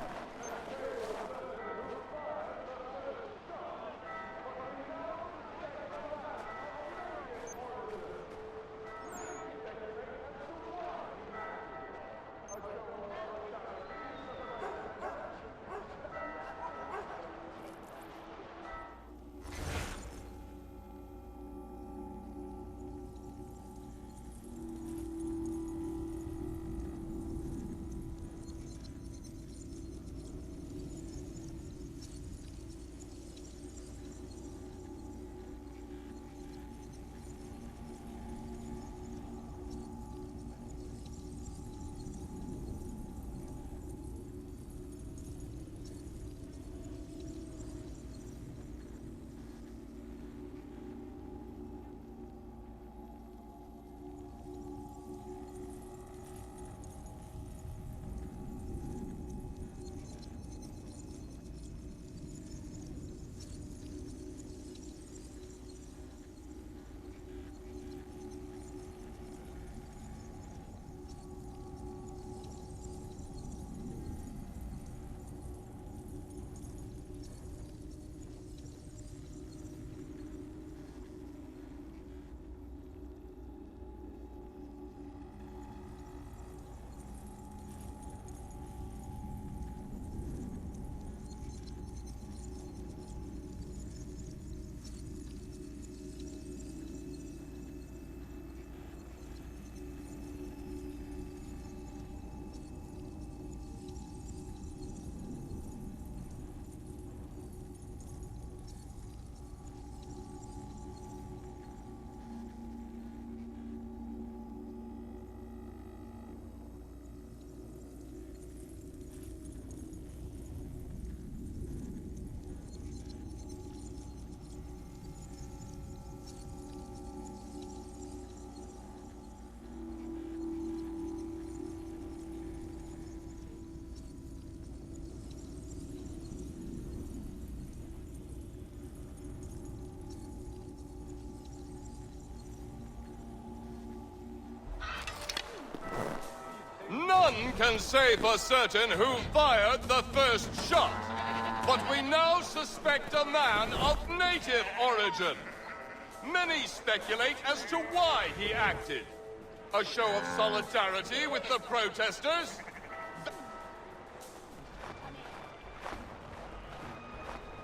None can say for certain who fired the first shot, but we now suspect a man of native origin. Many speculate as to why he acted. A show of solidarity with the protesters? None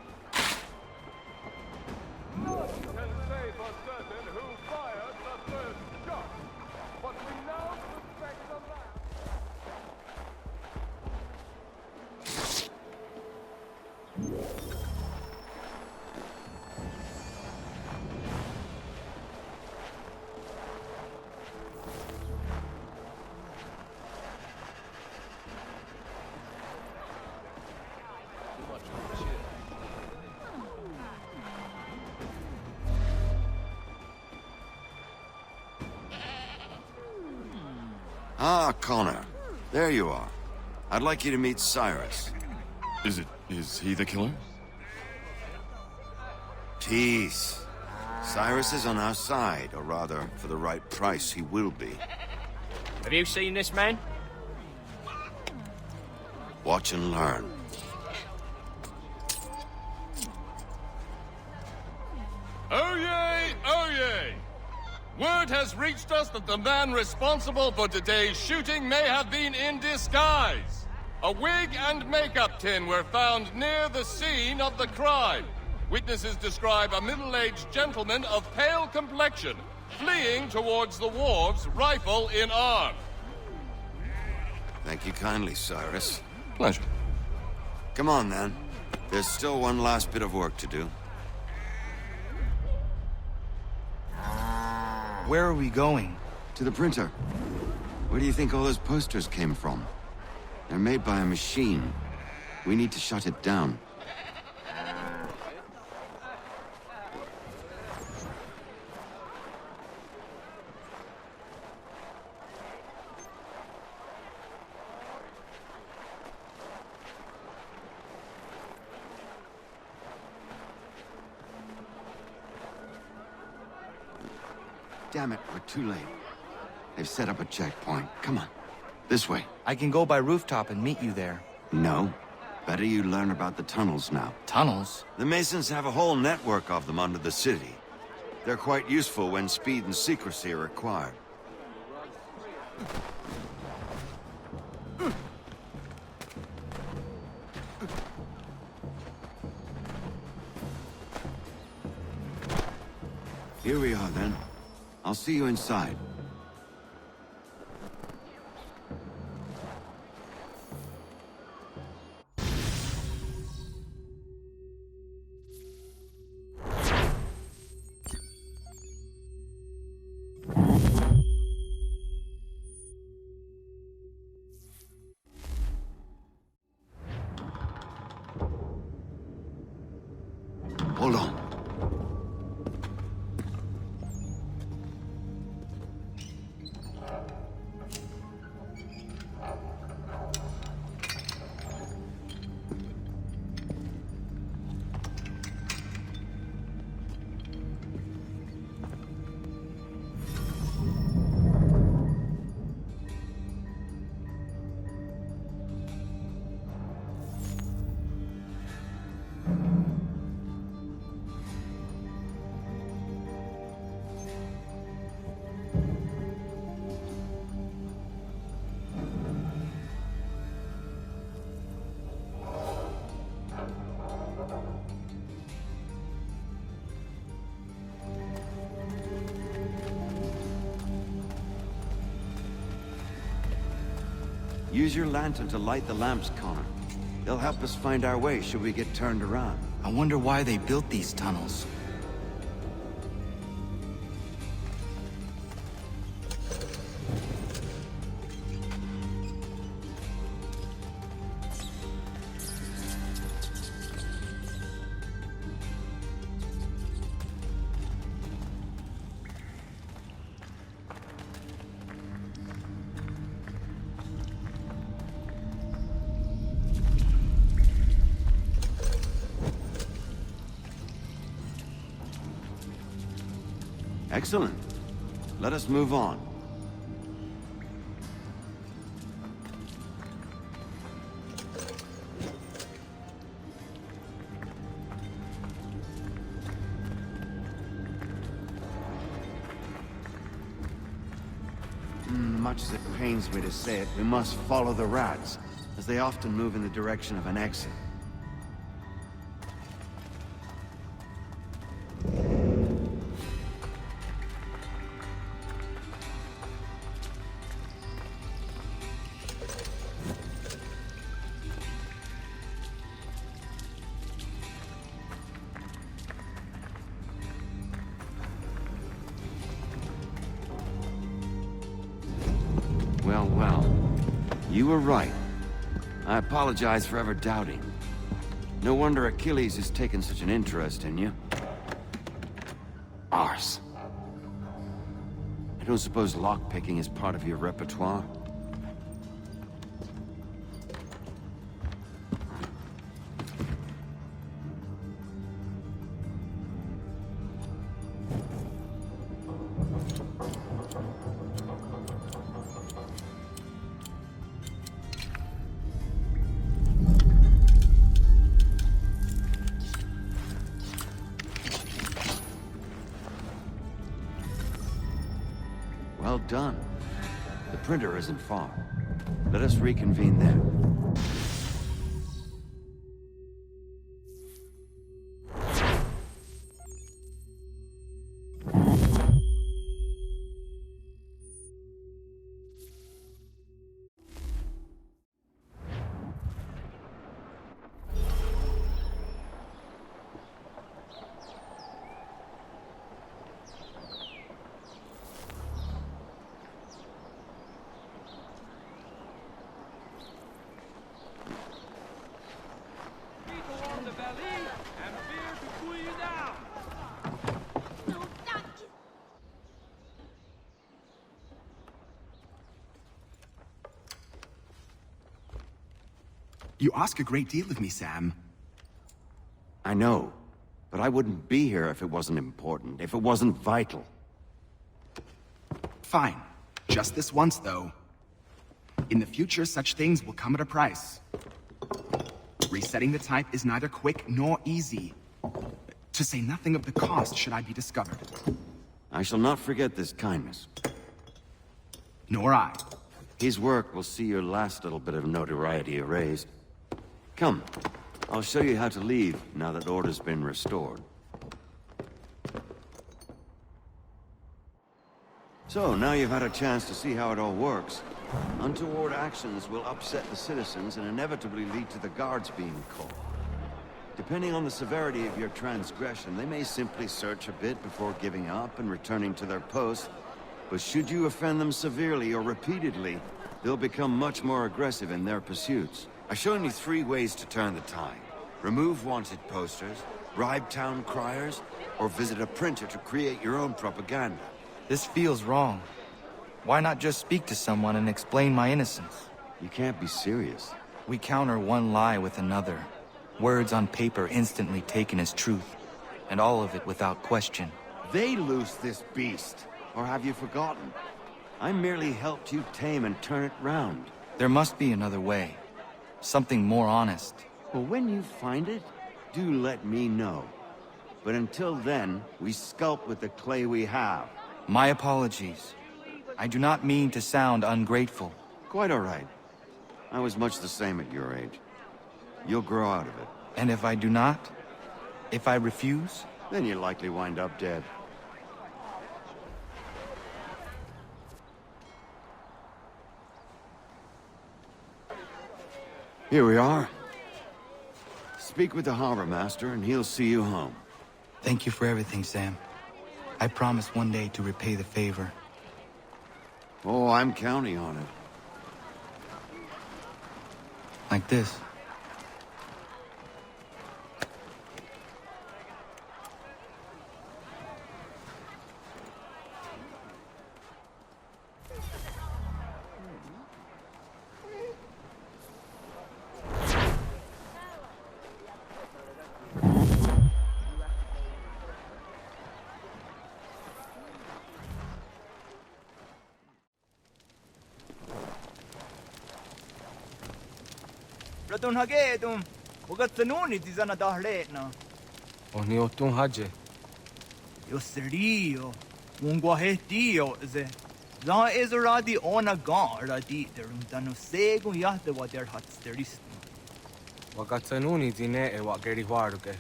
can say for certain who fired the first shot, but we now suspect a man. Ah, Connor. There you are. I'd like you to meet Cyrus. Is he the killer? Peace. Cyrus is on our side, or rather, for the right price, he will be. Have you seen this man? Watch and learn. Oh yay! Oh yay! Word has reached us that the man responsible for today's shooting may have been in disguise. A wig and makeup tin were found near the scene of the crime. Witnesses describe a middle-aged gentleman of pale complexion, fleeing towards the wharves, rifle in arm. Thank you kindly, Cyrus. Pleasure. Come on, then. There's still one last bit of work to do. Where are we going? To the printer. Where do you think all those posters came from? They're made by a machine. We need to shut it down. Damn it, we're too late. They've set up a checkpoint. Come on. This way. I can go by rooftop and meet you there. No. Better you learn about the tunnels now. Tunnels? The Masons have a whole network of them under the city. They're quite useful when speed and secrecy are required. Here we are, then. I'll see you inside. Hold on. Use your lantern to light the lamps, Connor. They'll help us find our way should we get turned around. I wonder why they built these tunnels. Excellent. Let us move on. Much as it pains me to say it, we must follow the rats, as they often move in the direction of an exit. Well. You were right. I apologize for ever doubting. No wonder Achilles has taken such an interest in you. Arse. I don't suppose lockpicking is part of your repertoire? Well done. The printer isn't far. Let us reconvene there. You ask a great deal of me, Sam. I know, but I wouldn't be here if it wasn't important, if it wasn't vital. Fine. Just this once, though. In the future, such things will come at a price. Resetting the type is neither quick nor easy. To say nothing of the cost should I be discovered. I shall not forget this kindness. Nor I. His work will see your last little bit of notoriety erased. Come, I'll show you how to leave now that order's been restored. So, now you've had a chance to see how it all works. Untoward actions will upset the citizens and inevitably lead to the guards being called. Depending on the severity of your transgression, they may simply search a bit before giving up and returning to their posts. But should you offend them severely or repeatedly, they'll become much more aggressive in their pursuits. I've shown you 3 ways to turn the tide. Remove wanted posters, bribe town criers, or visit a printer to create your own propaganda. This feels wrong. Why not just speak to someone and explain my innocence? You can't be serious. We counter one lie with another. Words on paper instantly taken as truth, and all of it without question. They loose this beast, or have you forgotten? I merely helped you tame and turn it round. There must be another way. Something more honest. Well, when you find it, do let me know. But until then, we sculpt with the clay we have. My apologies. I do not mean to sound ungrateful. Quite all right. I was much the same at your age. You'll grow out of it. And if I do not? If I refuse? Then you'll likely wind up dead. Here we are. Speak with the harbor master and he'll see you home. Thank you for everything, Sam. I promise one day to repay the favor. Oh, I'm counting on it. Like this. Ratonhnhaké dum, wagat tanuni di zana dahletna. Oni otun haje. Yo serio, unguahetio ze. Za ezeradi ona gan radi derum danu segun yahde wa der hat sterist. Wagat tanuni di ne e wat geri waruge.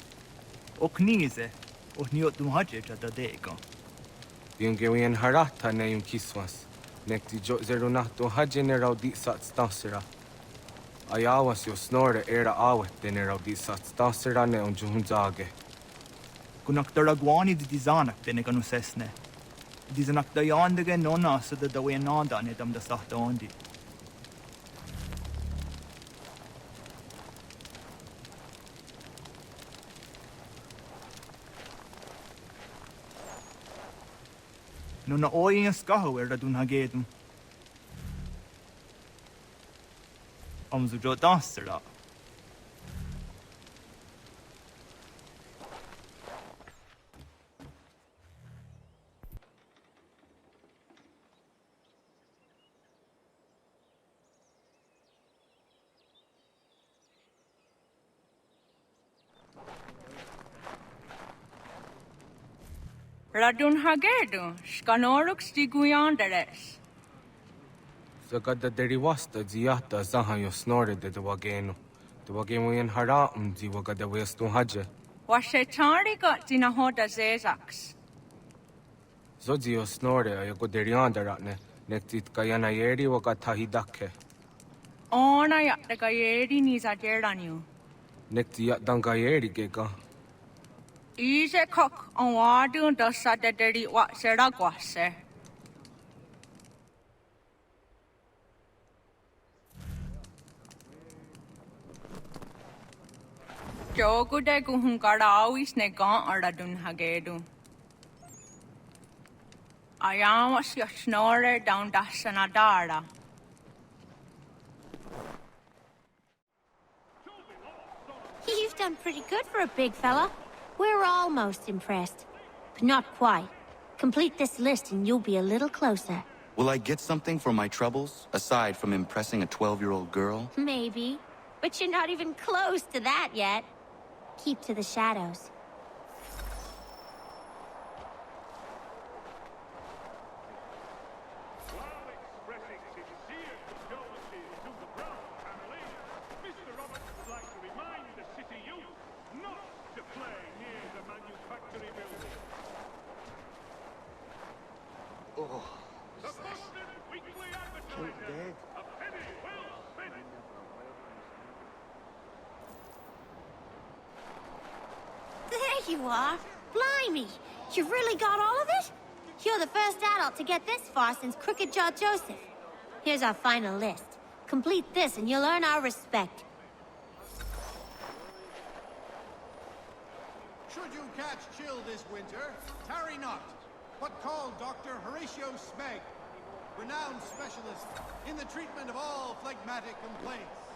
Oknize, oni otun haje jada dega. Diungewien harata ne yun kiswas. Nekti jo zerunahto haje ne raudi sat stasira. Ayawas jo snore era awet den raudi sat stasira ne on juhunzage. Kunak daragwani di dizanak dene kanu sesne. Dizanak dayandige nona so da dawe nanda ne dam da sahta ondi. Nona oi in skaho Ratonhnhaké dum. Amzujo dansera. Ratonhnhaké, Skanoruk Stiguyanderes. Sagada derivasta ziata zahayo snore de wageno. The Wagemian Haram, the Wagada Westun Haja. Washetari got Dinahota Zezax. Zozio snore, I go deriandaratne, nectit Kayanayeri Wagatahidake. Ona Yatagayeri Nizageranu. Nectia Dangayeri Gega. Easy cock on Wadu does Saturday what Seraguase. Jogude Guhunkarauis Negan or Ratonhnhaké. I am was your snore down Dasanadara. You've done pretty good for a big fella. We're almost impressed. But not quite. Complete this list and you'll be a little closer. Will I get something for my troubles, aside from impressing a 12-year-old girl? Maybe. But you're not even close to that yet. Keep to the shadows. There you are. Blimey! You've really got all of it? You're the first adult to get this far since Crooked Jaw Joseph. Here's our final list. Complete this and you'll earn our respect. Should you catch chill this winter, tarry not, but call Dr. Horatio Smeg, renowned specialist in the treatment of all phlegmatic complaints.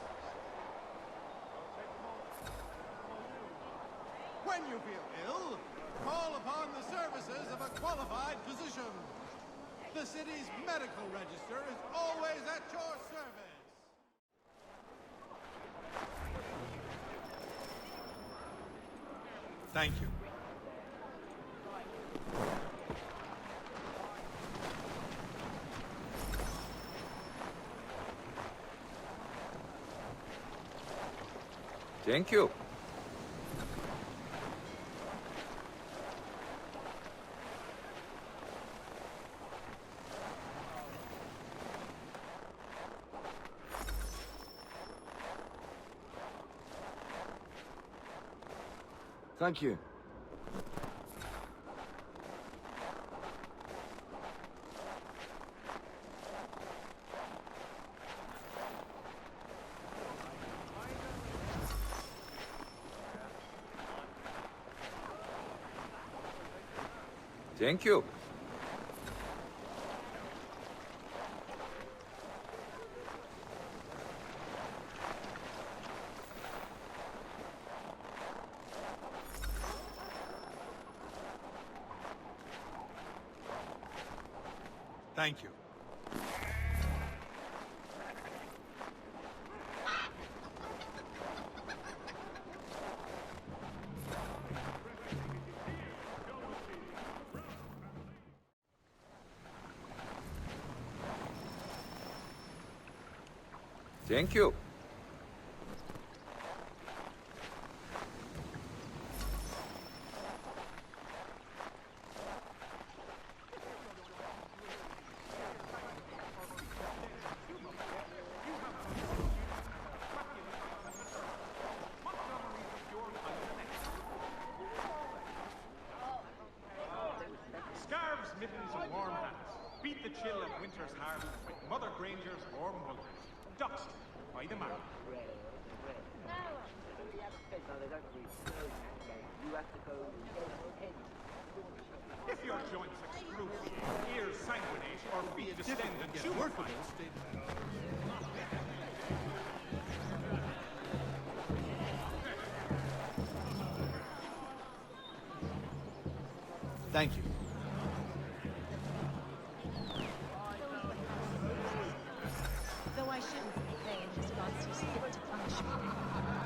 When you feel ill, call upon the services of a qualified physician. The city's medical register is always at your service. Thank you. Thank you. Thank you. Thank you. Thank you. Thank you. Scarves, mittens, and warm hats. Beat the chill of winter's heart with Mother Granger's warm willows. Ducks by the marrow. If your joints excruciate, ears sanguinate, or feet distend and tumefy, Thank you. Though I shouldn't complain, his God sees fit to punish me.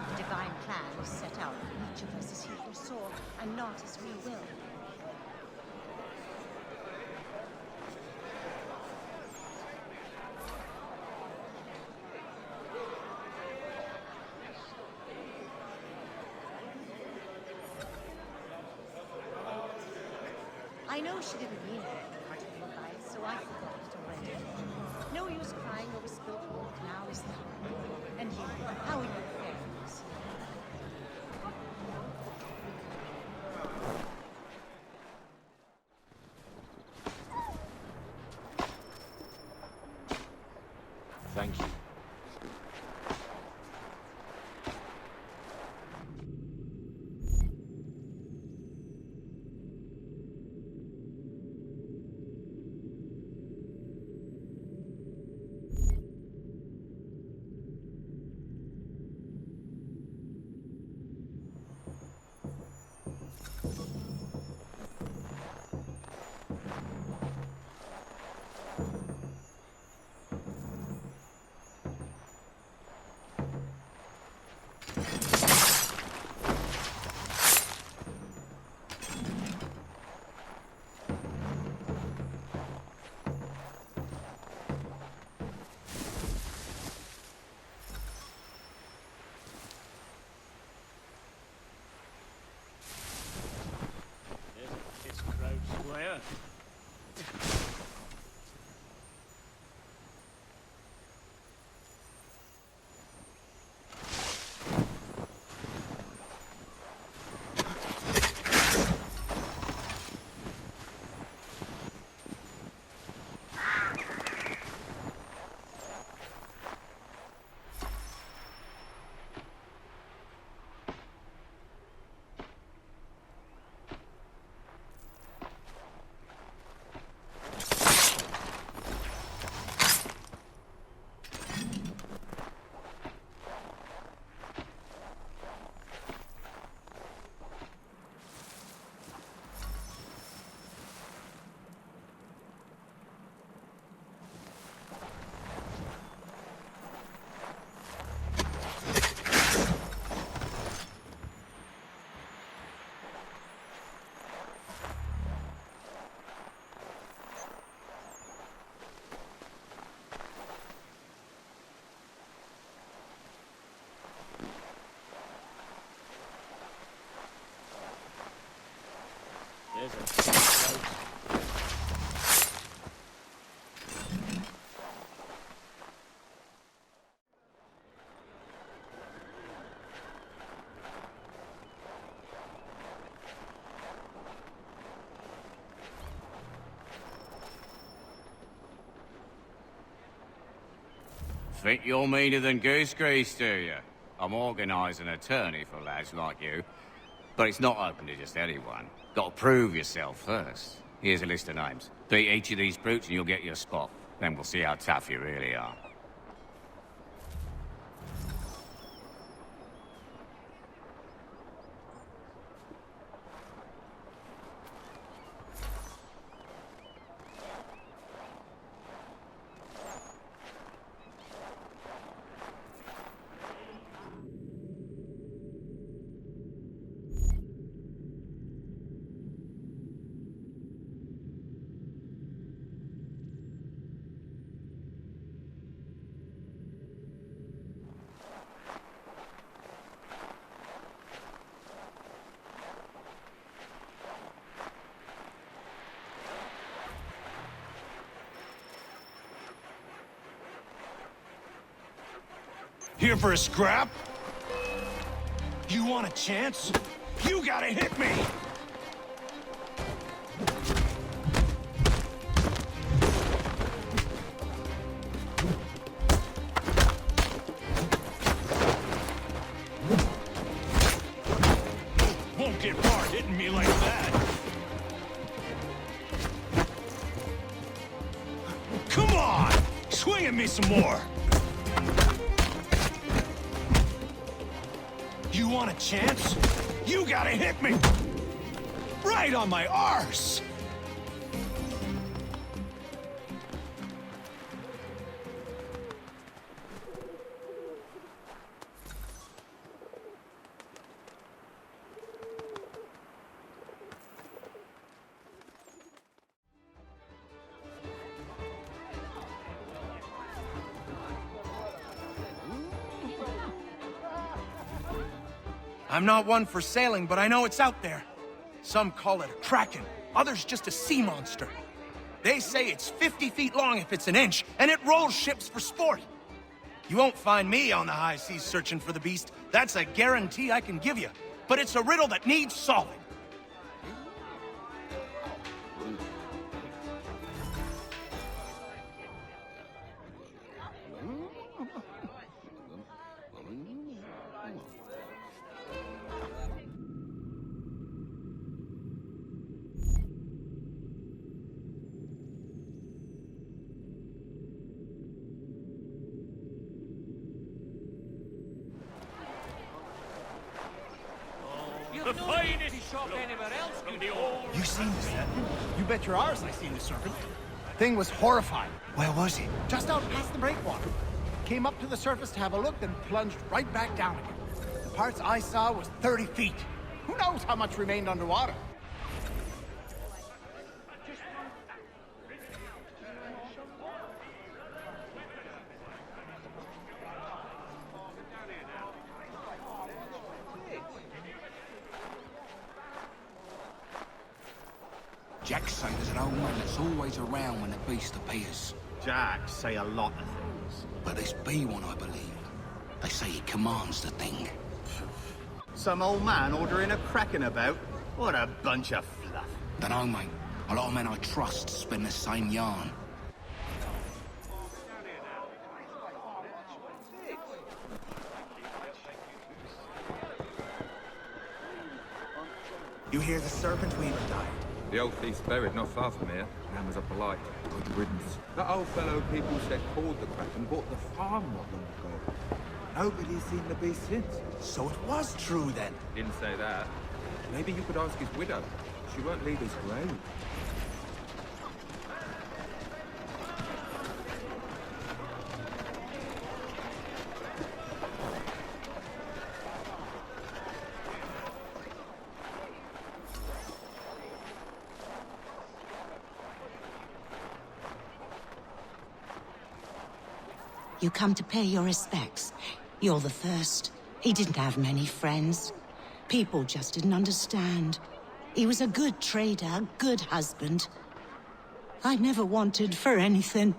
The divine plan was set out for each of us as he foresaw, and not as we will. I know she didn't mean anything particular by it, so I forgot it already. No use crying over spilt milk now, is there? And you, how are you faring this year? Thank you. Think you're meaner than goose grease, do you? I'm organising an attorney for lads like you. But it's not open to just anyone. Got to prove yourself first. Here's a list of names. Beat each of these brutes and you'll get your spot. Then we'll see how tough you really are. Here for a scrap? You want a chance? You gotta hit me! Won't get far hitting me like that. Come on! Swing at me some more! You want a chance? You gotta hit me! Right on my arse! I'm not one for sailing, but I know it's out there. Some call it a kraken, others just a sea monster. They say it's 50 feet long if it's an inch, and it rolls ships for sport. You won't find me on the high seas searching for the beast. That's a guarantee I can give you. But it's a riddle that needs solving. The finest shop anywhere else can be old. You seen the serpent? You bet your arse I seen the serpent. Thing was horrifying. Where was it? Just out past the breakwater. Came up to the surface to have a look, then plunged right back down again. The parts I saw was 30 feet. Who knows how much remained underwater? Jack say there's an old man that's always around when the beast appears. Jack say a lot of things. But this be one, I believe. They say he commands the thing. Some old man ordering a cracking about? What a bunch of fluff. Dunno, mate. A lot of men I trust spin the same yarn. You hear the serpent weaver died? The old thief's buried not far from here. Man was up a light. Good riddance. That old fellow people said called the Kraken bought the farm not long ago. Nobody's seen the beast since. So it was true then? Didn't say that. Maybe you could ask his widow. She won't leave his grave. You come to pay your respects. You're the first. He didn't have many friends. People just didn't understand. He was a good trader, good husband. I never wanted for anything.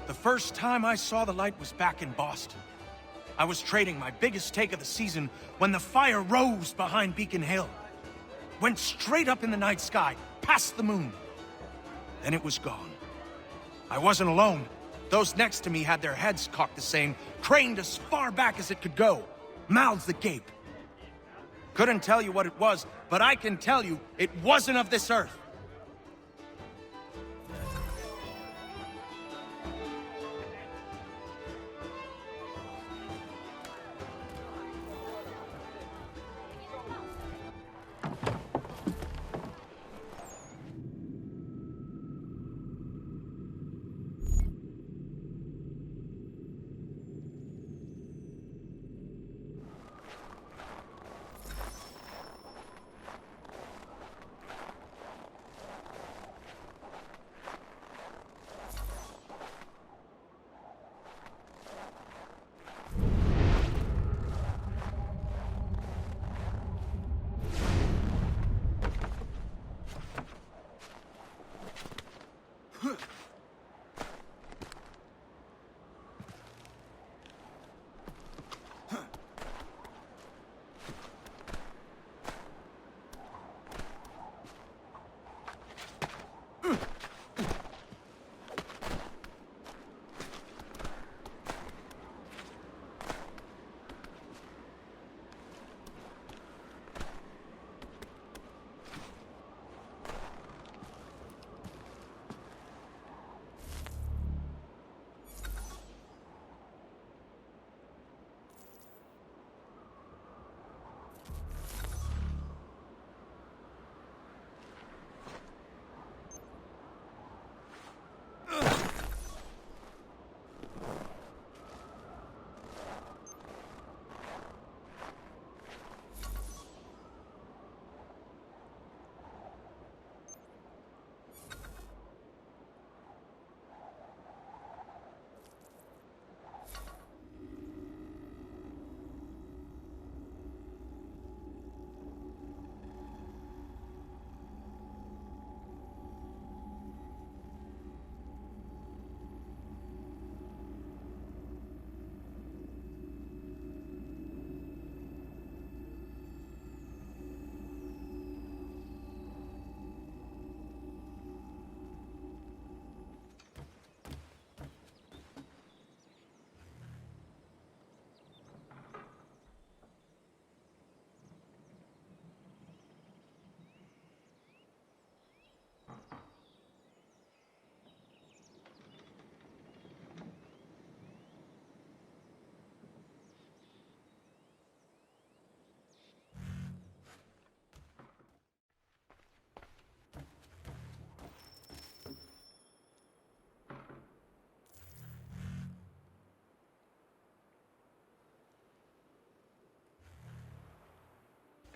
The first time I saw the light was back in Boston. I was trading my biggest take of the season when the fire rose behind Beacon Hill. Went straight up in the night sky, past the moon. Then it was gone. I wasn't alone. Those next to me had their heads cocked the same, craned as far back as it could go, mouths agape. Couldn't tell you what it was, but I can tell you it wasn't of this earth.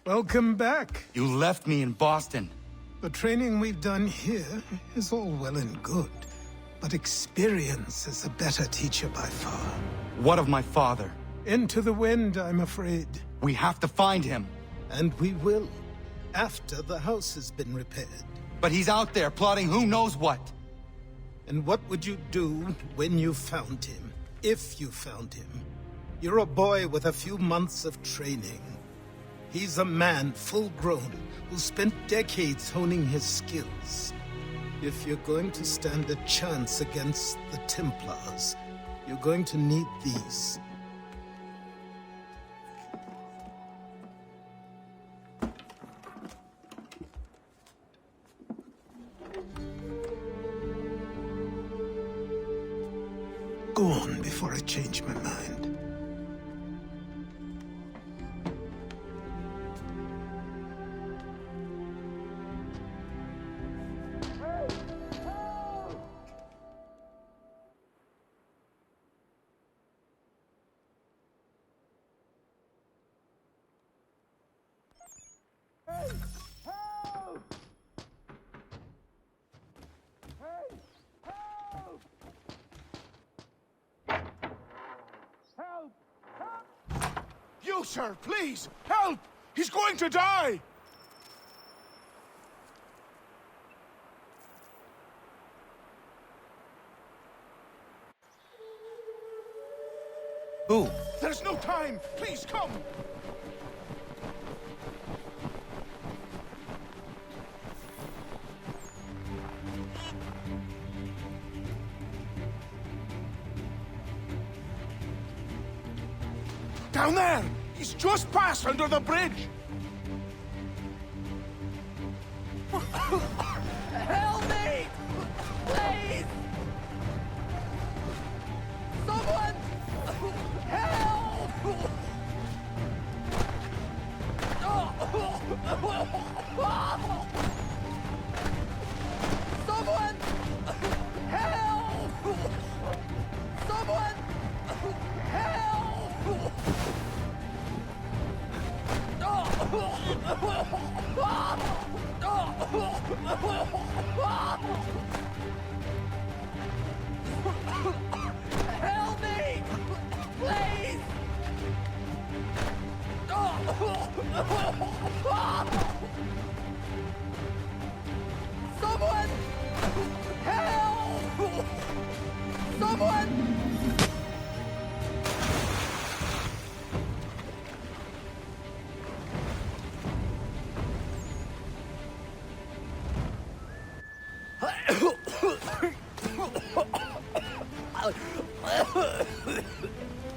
Welcome back. You left me in Boston. The training we've done here is all well and good, but experience is a better teacher by far. What of my father? Into the wind, I'm afraid. We have to find him. And we will, after the house has been repaired. But he's out there plotting who knows what. And what would you do when you found him? If you found him? You're a boy with a few months of training. He's a man, full-grown, who spent decades honing his skills. If you're going to stand a chance against the Templars, you're going to need these. Go on before I change my mind. You, sir, please, help! He's going to die! Who? There's no time! Please, come! Down there! He's just passed under the bridge! Help me! Please! Someone! Help! Someone! Help! Someone! Help! Help me! Please! Someone! Help!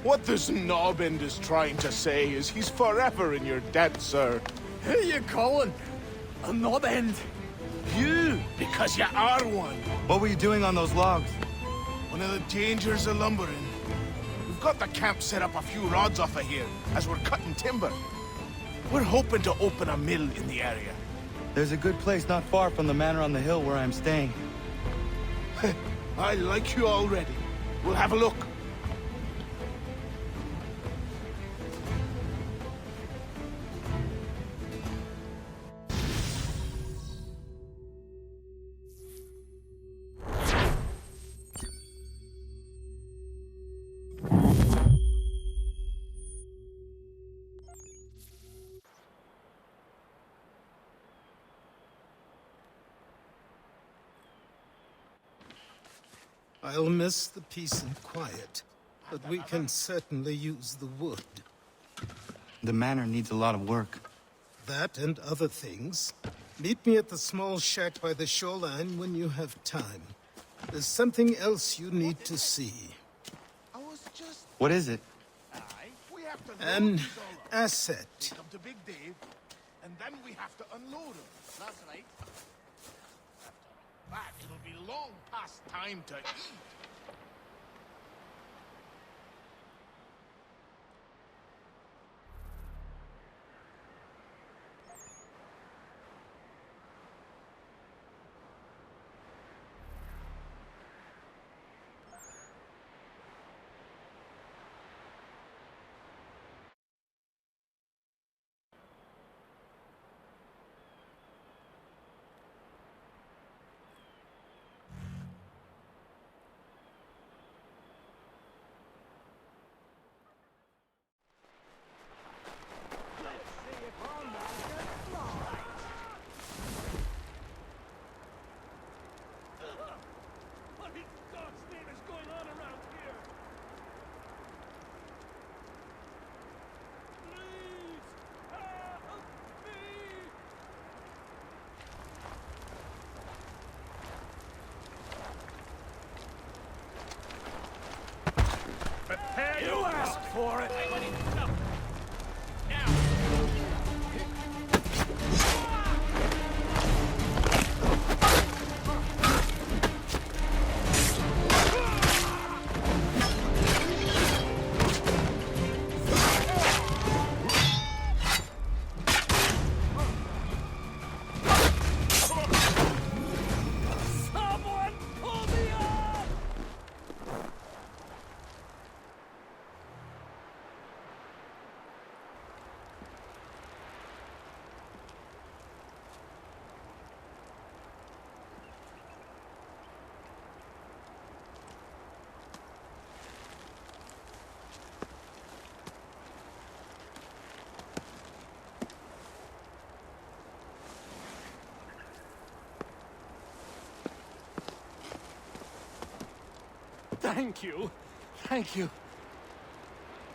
What this knobend is trying to say is he's forever in your debt, sir. Who you calling? A knobend? You, because you are one. What were you doing on those logs? One of the dangers of lumbering. We've got the camp set up a few rods off of here, as we're cutting timber. We're hoping to open a mill in the area. There's a good place not far from the manor on the hill where I'm staying. I like you already. We'll have a look. I'll miss the peace and quiet, but we can certainly use the wood. The manor needs a lot of work. That and other things. Meet me at the small shack by the shoreline when you have time. There's something else you need to see. What is it? An asset. Come to Big Dave, and then we have to unload him. That's right. That it'll be long past time to eat. You asked for it! Someone pull me up! Thank you. Thank you.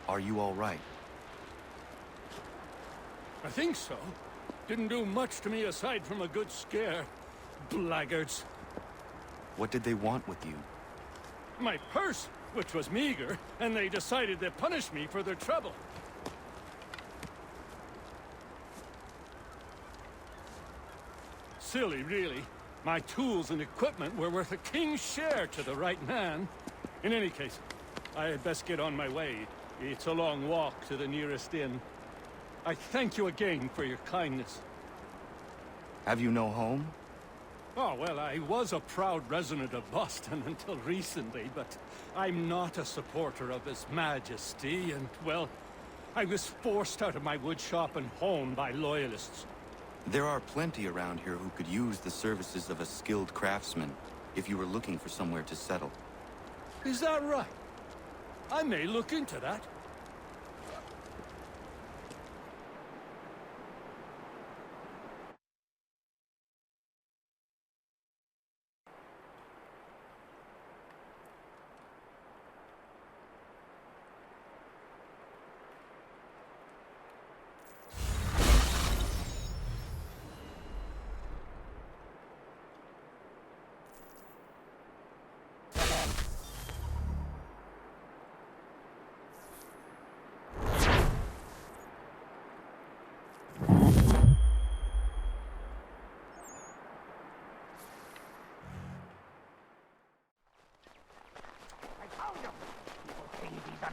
Are you all right? I think so. Didn't do much to me aside from a good scare. Blackguards. What did they want with you? My purse, which was meager, and they decided to punish me for their trouble. Silly, really. My tools and equipment were worth a king's share to the right man. In any case, I had best get on my way. It's a long walk to the nearest inn. I thank you again for your kindness. Have you no home? Oh, well, I was a proud resident of Boston until recently, but I'm not a supporter of His Majesty, and, well, I was forced out of my woodshop and home by loyalists. There are plenty around here who could use the services of a skilled craftsman, if you were looking for somewhere to settle. Is that right? I may look into that.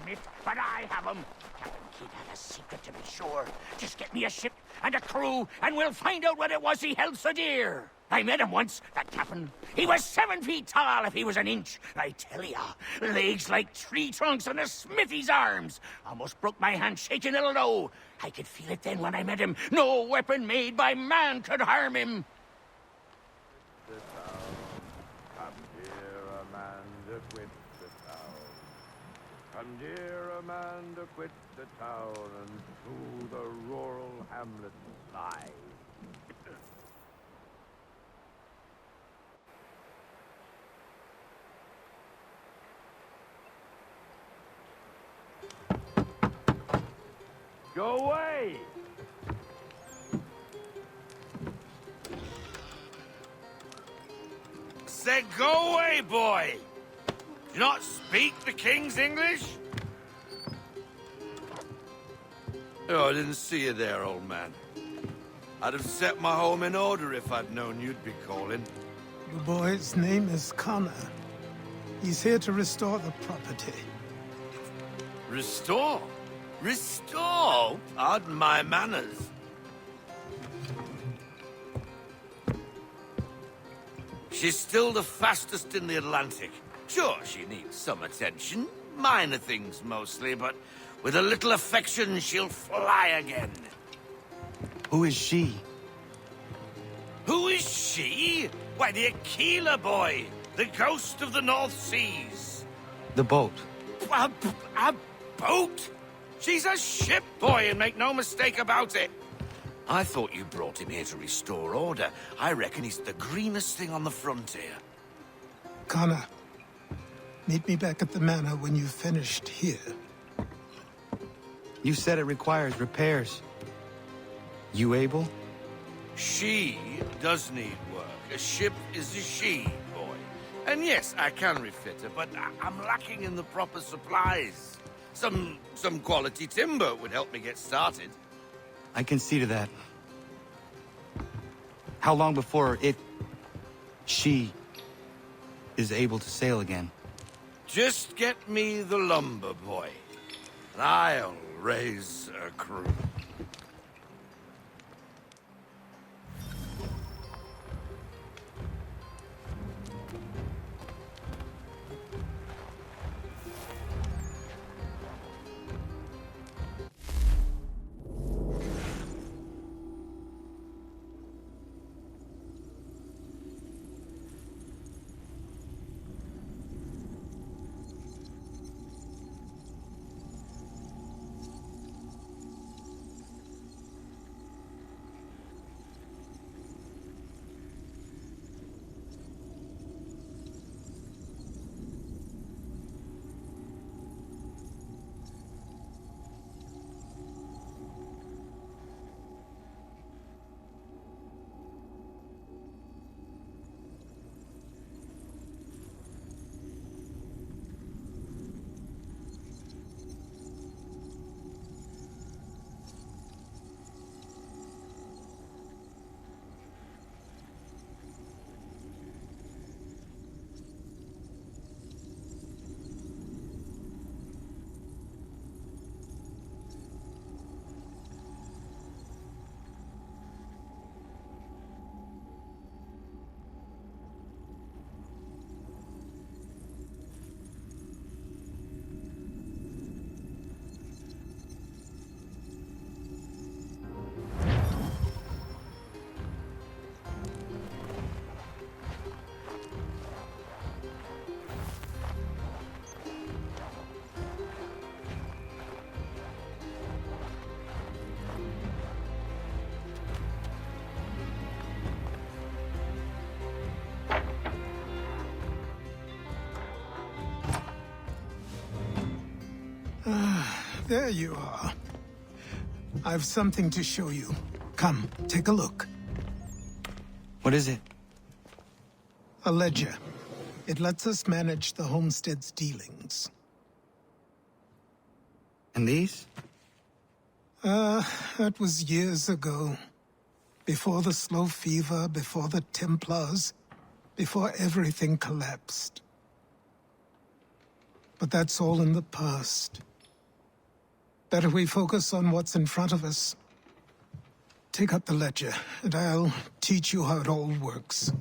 smith, but I have him. Captain Kidd had a secret, to be sure. Just get me a ship and a crew, and we'll find out what it was he held so dear. I met him once, that captain. He was 7 feet tall if he was an inch. I tell ya, legs like tree trunks and a smithy's arms. Almost broke my hand shaking it'll know. I could feel it then when I met him. No weapon made by man could harm him. Come, dear Amanda, quit the town. Come, dear Amanda, quit the town, and through the rural hamlet fly. Go away! Said go away, boy! Do you not speak the King's English? Oh, I didn't see you there, old man. I'd have set my home in order if I'd known you'd be calling. The boy's name is Connor. He's here to restore the property. Restore? Restore? Pardon my manners. She's still the fastest in the Atlantic. Sure, she needs some attention. Minor things mostly, but with a little affection, she'll fly again. Who is she? Who is she? Why, the Aquila boy, the ghost of the North Seas. The boat. A boat? She's a ship, boy, and make no mistake about it. I thought you brought him here to restore order. I reckon he's the greenest thing on the frontier. Connor, meet me back at the manor when you've finished here. You said it requires repairs. You able? She does need work. A ship is a she, boy. And yes, I can refit her, but I'm lacking in the proper supplies. Some quality timber would help me get started. I can see to that. How long before she is able to sail again? Just get me the lumber, boy, and I'll raise a crew. There you are. I've something to show you. Come, take a look. What is it? A ledger. It lets us manage the homestead's dealings. And these? That was years ago. Before the slow fever, before the Templars, before everything collapsed. But that's all in the past. Better we focus on what's in front of us. Take up the ledger, and I'll teach you how it all works.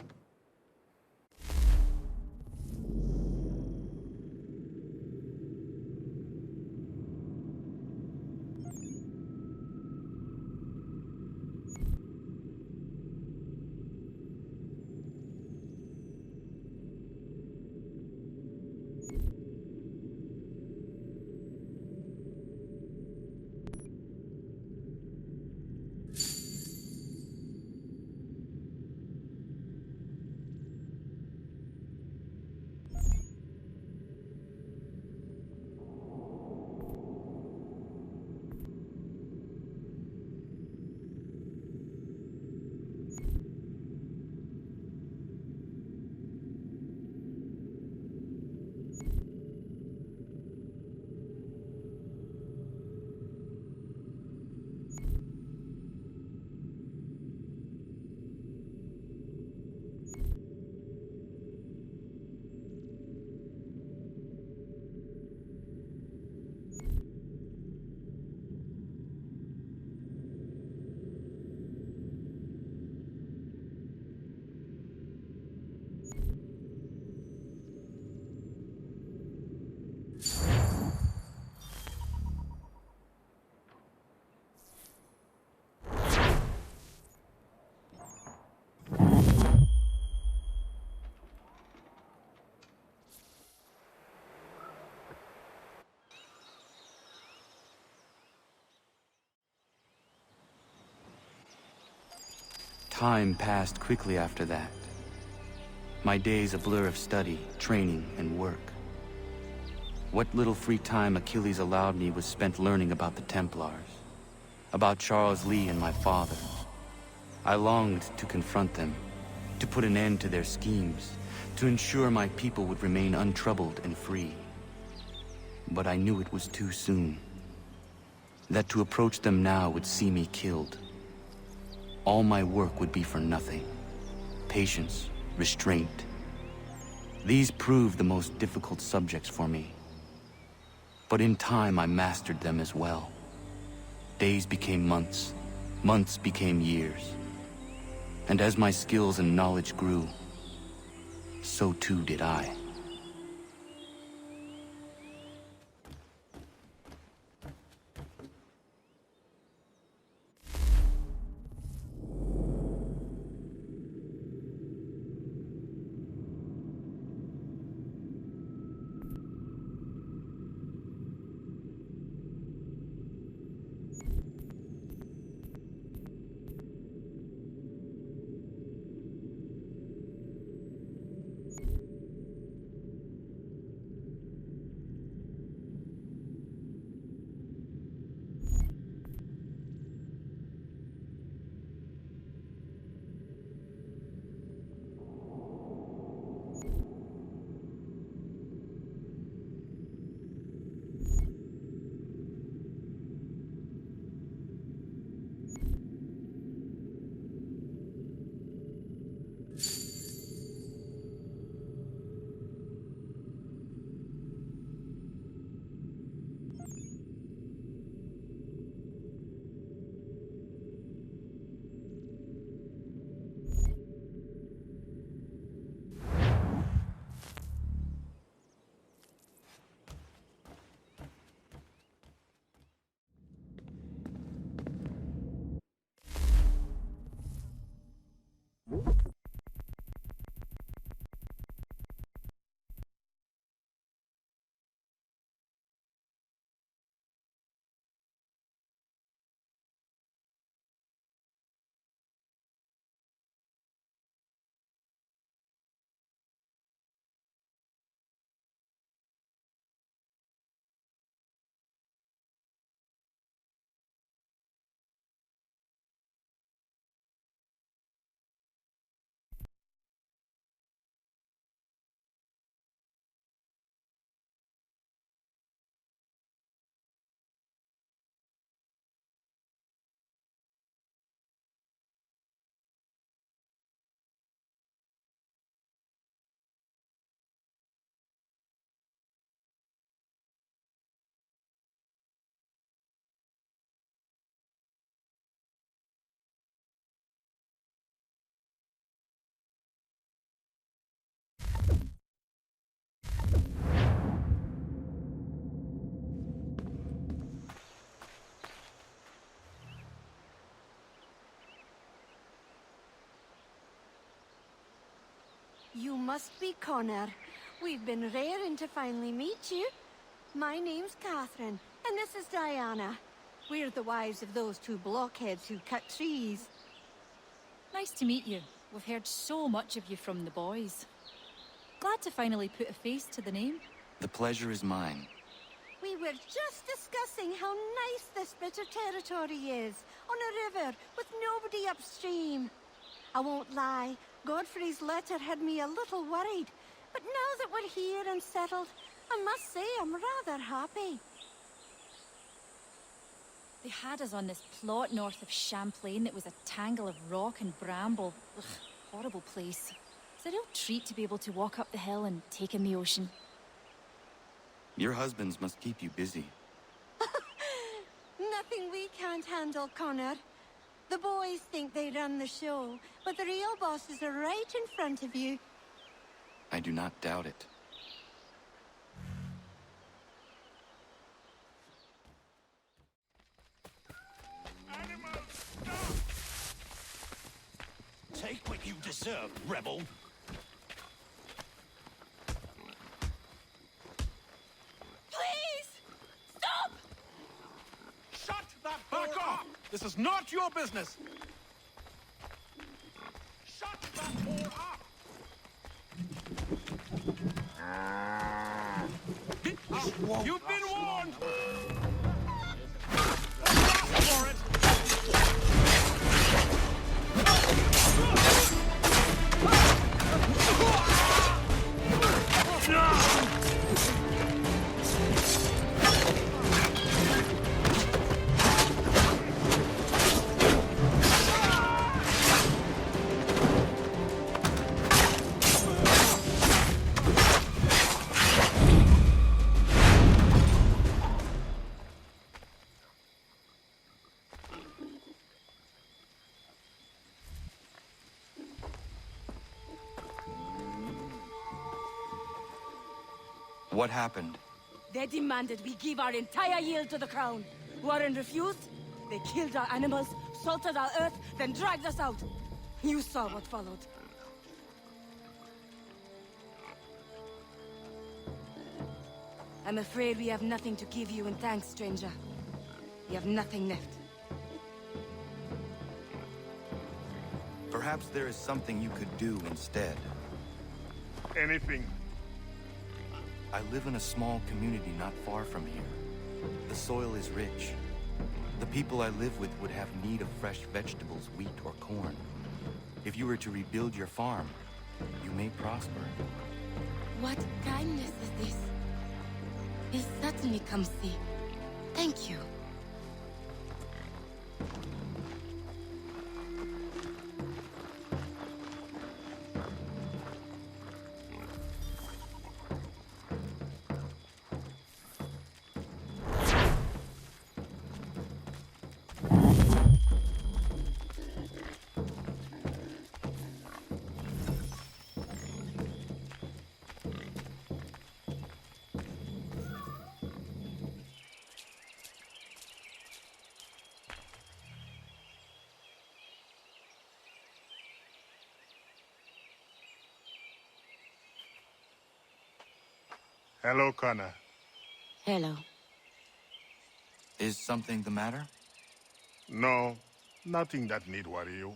Time passed quickly after that. My days a blur of study, training, and work. What little free time Achilles allowed me was spent learning about the Templars, about Charles Lee and my father. I longed to confront them, to put an end to their schemes, to ensure my people would remain untroubled and free. But I knew it was too soon, that to approach them now would see me killed. All my work would be for nothing. Patience, restraint. These proved the most difficult subjects for me. But in time I mastered them as well. Days became months, months became years. And as my skills and knowledge grew, so too did I. must be Connor. We've been raring to finally meet you. My name's Catherine, and this is Diana. We're the wives of those two blockheads who cut trees. Nice to meet you. We've heard so much of you from the boys. Glad to finally put a face to the name. The pleasure is mine. We were just discussing how nice this bit of territory is, on a river with nobody upstream. I won't lie, Godfrey's letter had me a little worried, but now that we're here and settled, I must say I'm rather happy. They had us on this plot north of Champlain that was a tangle of rock and bramble. Ugh, horrible place. It's a real treat to be able to walk up the hill and take in the ocean. Your husbands must keep you busy. Nothing we can't handle, Connor. The boys think they run the show, but the real bosses are right in front of you. I do not doubt it. Take what you deserve, rebel. Please! Stop! Shut that back off! This is not your business! Shut that whore up! You've been warned! For it! What happened? They demanded we give our entire yield to the crown. Warren refused. They killed our animals, salted our earth, then dragged us out. You saw what followed. I'm afraid we have nothing to give you in thanks, stranger. We have nothing left. Perhaps there is something you could do instead. Anything. I live in a small community not far from here. The soil is rich. The people I live with would have need of fresh vegetables, wheat or corn. If you were to rebuild your farm, you may prosper. What kindness is this? This certainly comes see. Thank you. Hello, Connor. Hello. Is something the matter? No, nothing that need worry you.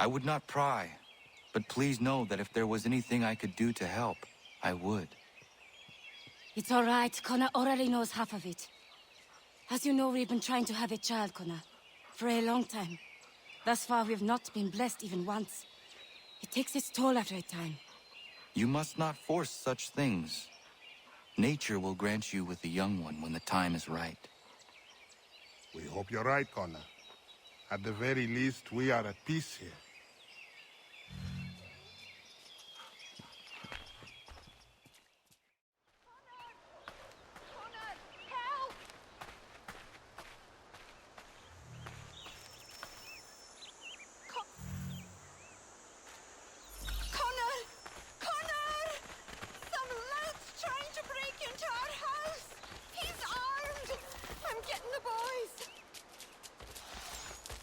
I would not pry, but please know that if there was anything I could do to help, I would. It's all right. Connor already knows half of it. As you know, we've been trying to have a child, Connor, for a long time. Thus far, we've not been blessed even once. It takes its toll after a time. You must not force such things. Nature will grant you with a young one when the time is right. We hope you're right, Connor. At the very least, we are at peace here.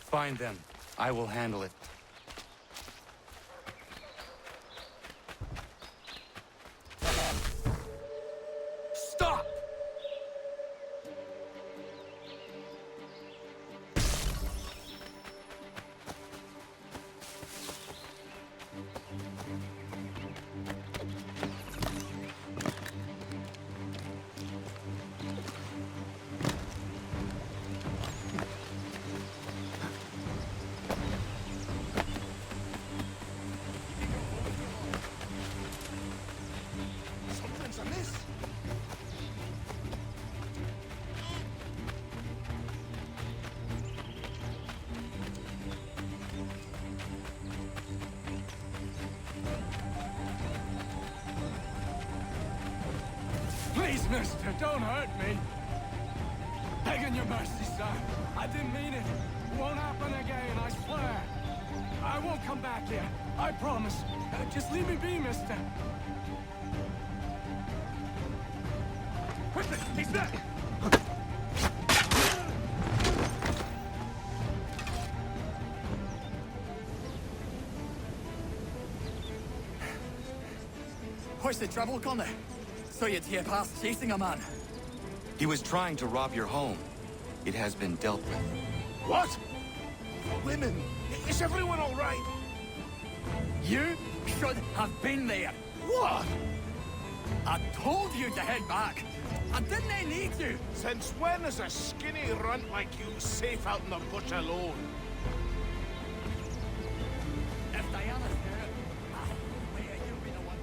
Find them. I will handle it. Please, mister, don't hurt me. Begging your mercy, sir. I didn't mean it. Won't happen again, I swear. I won't come back here. I promise. Just leave me be, mister. What's this? He's back! What's the trouble, Connor? So you'd hear past chasing a man? He was trying to rob your home. It has been dealt with. What? Women? Is everyone all right? You should have been there. What? I told you to head back. I didn't need you. Since when is a skinny runt like you safe out in the bush alone? If Diana's there, I swear you'll be the one.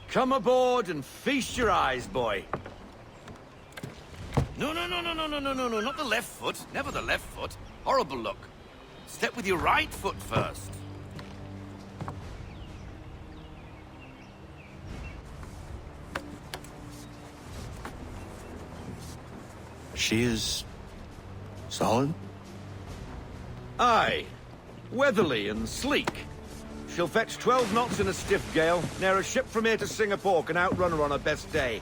Come aboard and feast your eyes, boy. No, not the left foot. Never the left foot. Horrible look. Step with your right foot first. She is... solid? Aye. Weatherly and sleek. She'll fetch 12 knots in a stiff gale. Ne'er a ship from here to Singapore can outrun her on her best day.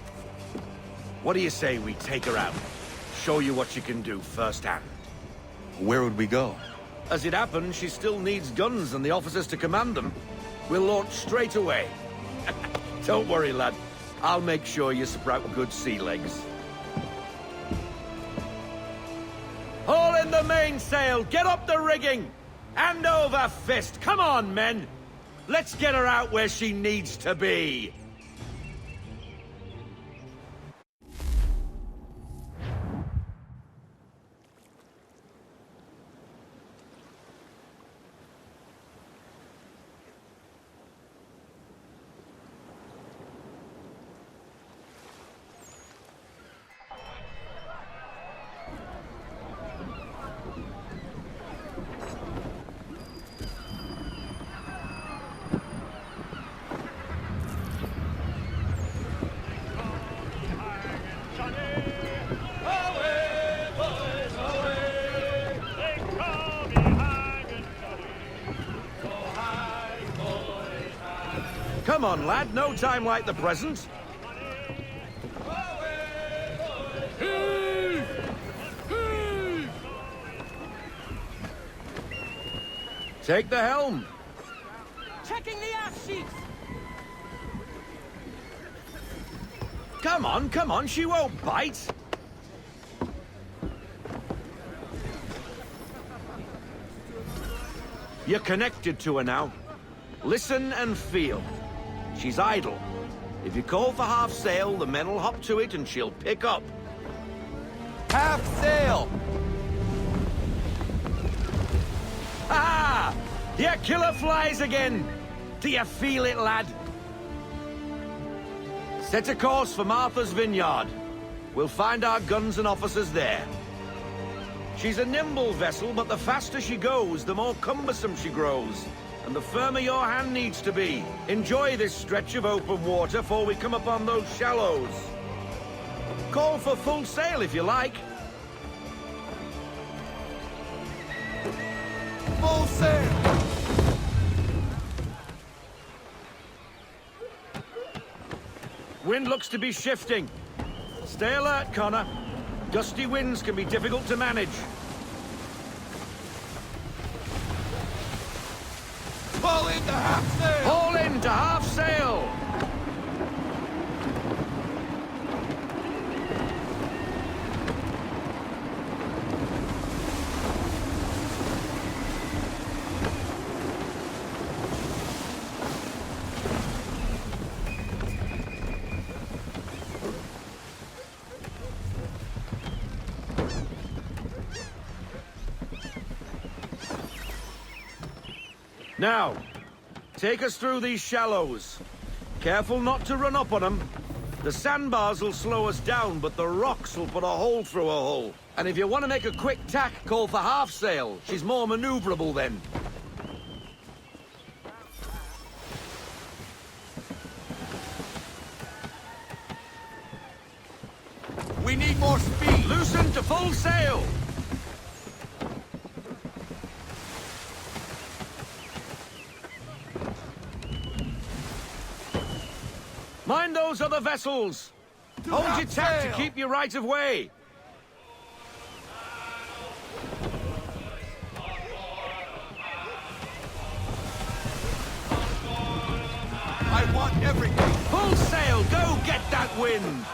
What do you say we take her out? Show you what she can do firsthand. Where would we go? As it happens, she still needs guns and the officers to command them. We'll launch straight away. Don't worry, lad. I'll make sure you sprout good sea legs. Haul in the mainsail! Get up the rigging! Hand over fist! Come on, men! Let's get her out where she needs to be! Come on, lad. No time like the present. Take the helm. Checking the aft sheets. Come on, she won't bite. You're connected to her now. Listen and feel. She's idle. If you call for half sail, the men will hop to it and she'll pick up. Half sail! Ah! Your killer flies again! Do you feel it, lad? Set a course for Martha's Vineyard. We'll find our guns and officers there. She's a nimble vessel, but the faster she goes, the more cumbersome she grows. and the firmer your hand needs to be. Enjoy this stretch of open water before we come upon those shallows. Call for full sail if you like. Full sail! Wind looks to be shifting. Stay alert, Connor. Gusty winds can be difficult to manage. Pull into half sail! Haul in to half sail! Now, take us through these shallows. Careful not to run up on them. The sandbars will slow us down, but the rocks will put a hole through a hole. And if you want to make a quick tack, call for half sail. She's more maneuverable then. We need more speed! Loosen to full sail! Mind those other vessels! Hold your tack to keep your right of way! I want everything! Full sail! Go get that wind!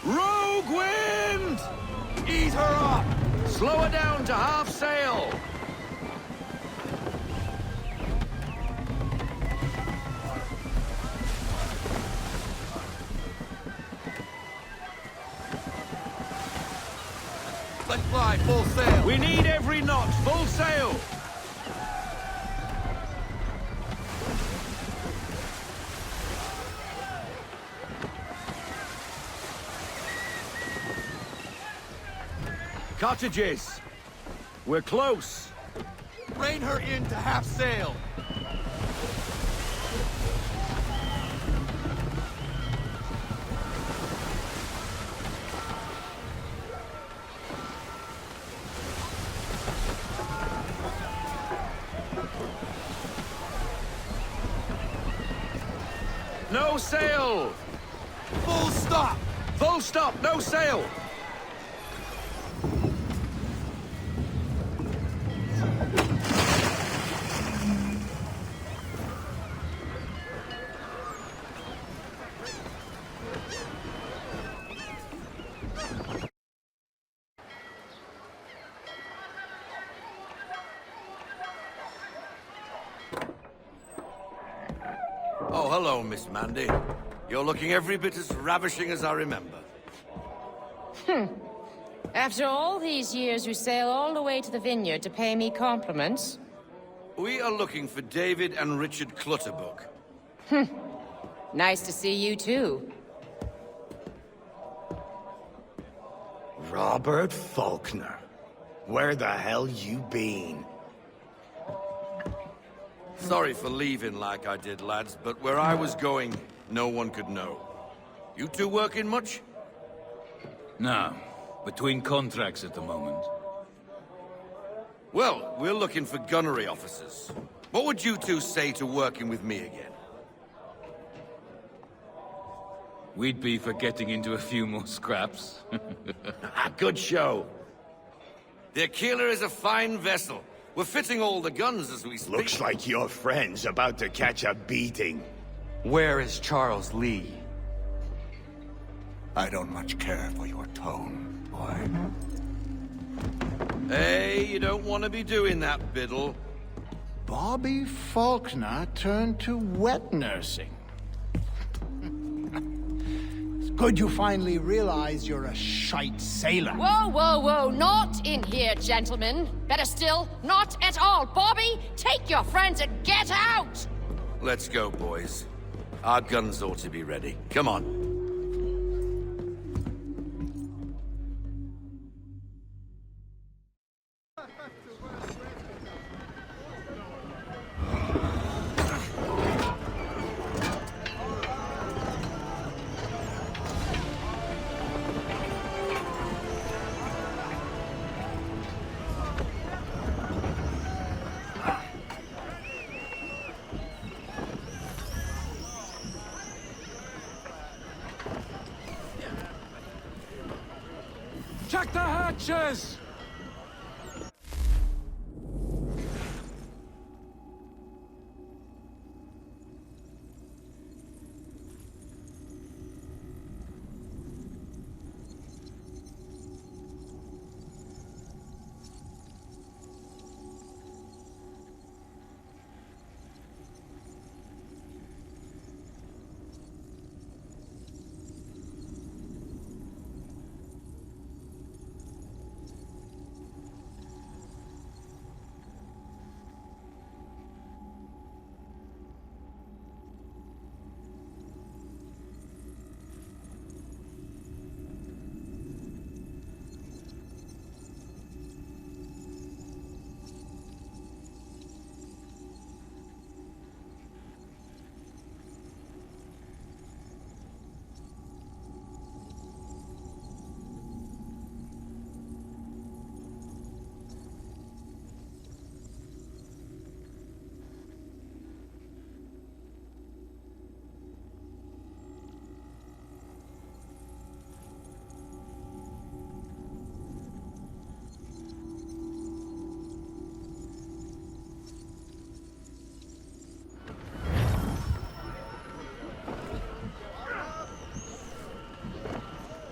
Rogue wind! Ease her up! Slow her down to half sail! Let's fly full sail! We need every knot, full sail! Cottages! We're close! Rein her in to half sail! No sail! Full stop! Full stop, no sail! Oh, hello, Miss Mandy. You're looking every bit as ravishing as I remember. After all these years, you sail all the way to the vineyard to pay me compliments? We are looking for David and Richard Clutterbuck. Nice to see you, too. Robert Faulkner. Where the hell you been? Sorry for leaving like I did, lads, but where I was going, no one could know. You two working much? No. Between contracts at the moment. Well, we're looking for gunnery officers. What would you two say to working with me again? We'd be for getting into a few more scraps. Good show. The Aquila is a fine vessel. We're fitting all the guns as we speak. Looks like your friend's about to catch a beating. Where is Charles Lee? I don't much care for your tone, boy. Hey, you don't want to be doing that, Biddle. Bobby Faulkner turned to wet nursing. It's Good you finally realize you're a shite sailor. Whoa, whoa, whoa, not in here, gentlemen. Better still, not at all. Bobby, take your friends and get out! Let's go, boys. Our guns ought to be ready. Come on. Check the hatches!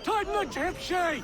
Tighten the jib sheet!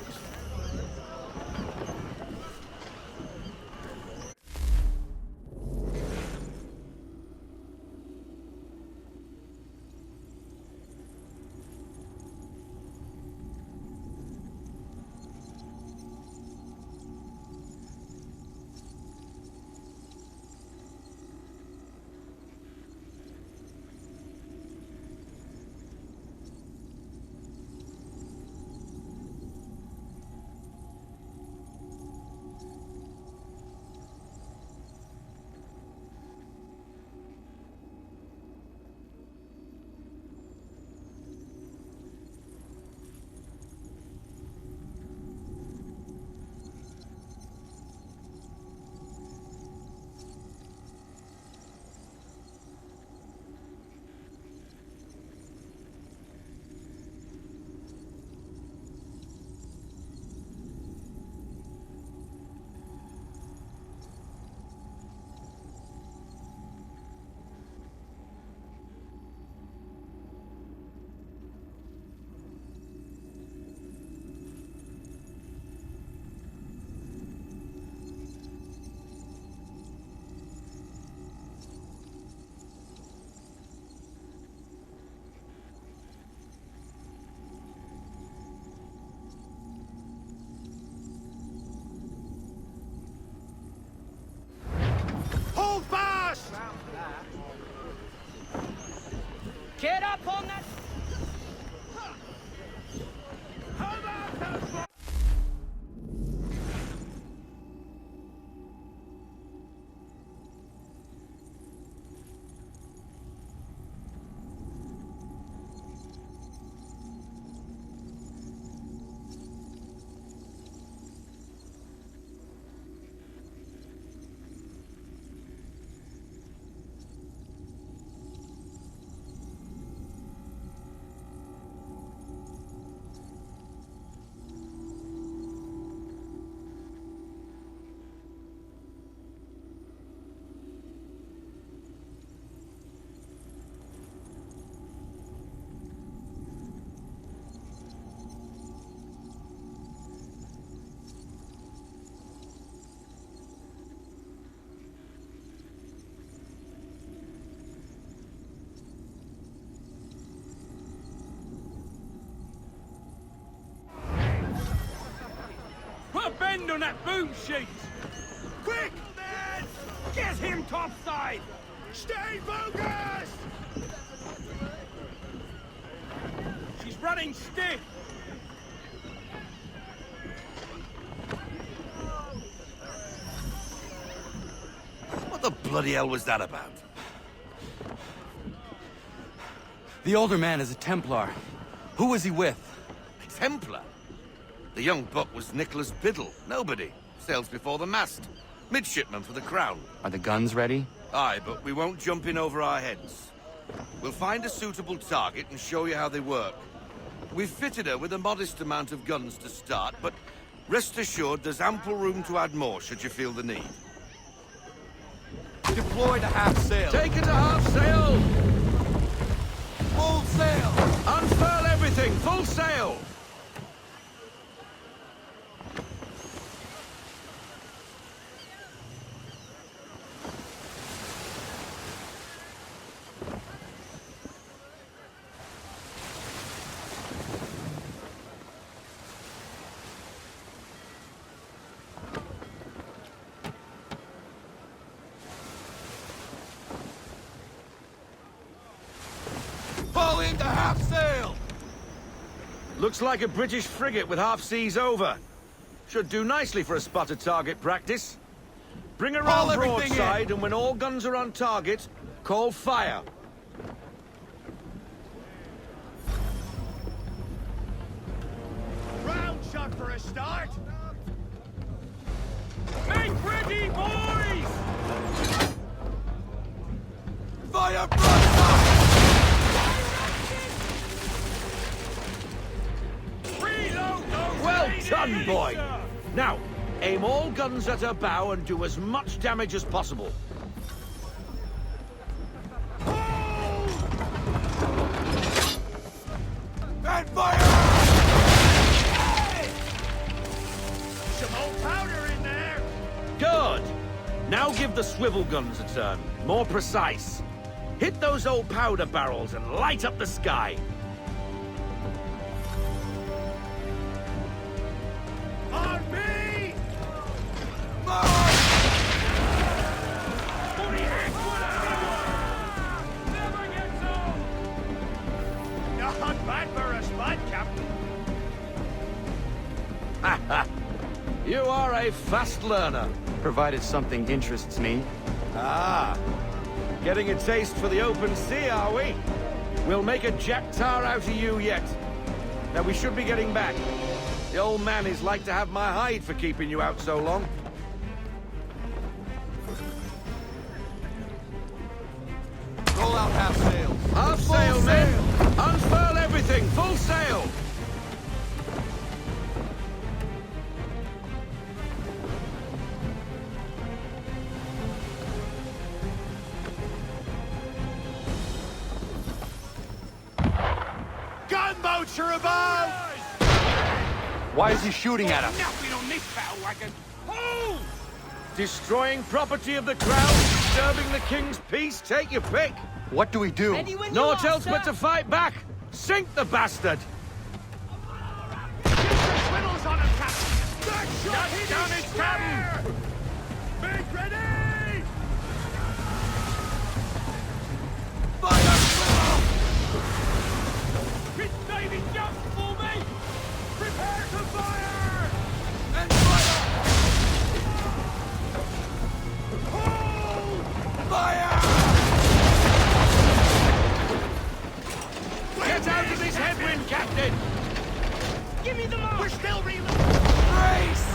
Put a bend on that boom sheet! Quick, man! Get him topside! Stay focused! She's running stiff! What the bloody hell was that about? The older man is a Templar. Who was he with? A Templar? The young buck was Nicholas Biddle. Nobody. Sails before the mast. Midshipman for the Crown. Are the guns ready? Aye, but we won't jump in over our heads. We'll find a suitable target and show you how they work. We've fitted her with a modest amount of guns to start, but rest assured there's ample room to add more should you feel the need. Deploy to half sail. Take it to half sail! Full sail! Unfurl everything! Full sail! Fall into half sail! Looks like a British frigate with half seas over. Should do nicely for a spotted target practice. Bring around broadside, and when all guns are on target, call fire. Round shot for a start. Make ready, boys! Fire broadside! Well done, boy! Now, aim all guns at her bow and do as much damage as possible. And fire! Some old powder in there. Good! Now give the swivel guns a turn. More precise. Hit those old powder barrels and light up the sky. On me! Never gets old! Not bad for a spot, Captain. You are a fast learner. Provided something interests me. Ah, getting a taste for the open sea, are we? We'll make a jack tar out of you yet. Now we should be getting back. The old man is like to have my hide for keeping you out so long. Roll out half sail. Half sail, men! Unfurl everything! Full sail! Gunboats are about! Why is he shooting at us? Nothing on this battle wagon! Oh! Destroying property of the crown, disturbing the king's peace, take your pick. What do we do? Naught else but to fight back. Sink the bastard. Swivels on him, Captain! That shot hit down his its cabin! Make ready! Fire! It's David just for me! Prepare to fire! And fire! Hold! Fire! Get out of this headwind, Captain! Give me the mark! We're still reeling! Brace!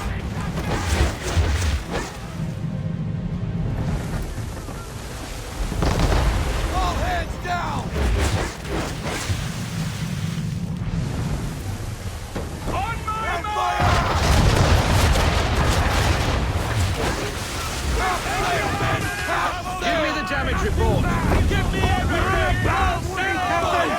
All hands down! On my And mark! fire! Half sail, men! Half sail! Give me the damage report. Give me everything! I'll say Captain!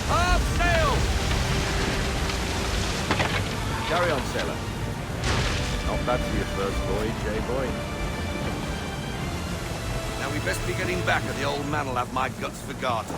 Half sail! Carry on, sailor. Not bad for your first voyage, eh, boy? Now we best be getting back or the old man'll have my guts for garters.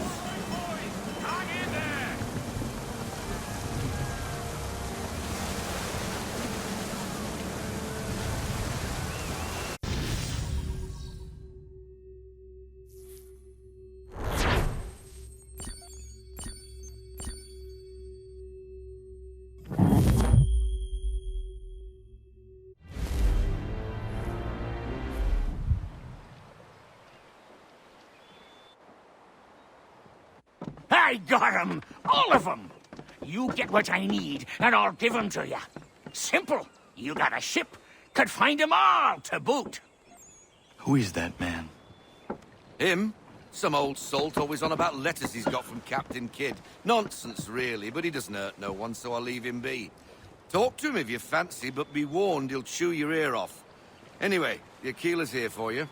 I got 'em! All of 'em! You get what I need, and I'll give 'em to you. Simple. You got a ship, could find 'em all to boot. Who is that man? Him? Some old salt always on about letters he's got from Captain Kidd. Nonsense, really, but he doesn't hurt no one, so I'll leave him be. Talk to him if you fancy, but be warned he'll chew your ear off. Anyway, the Aquila's here for you.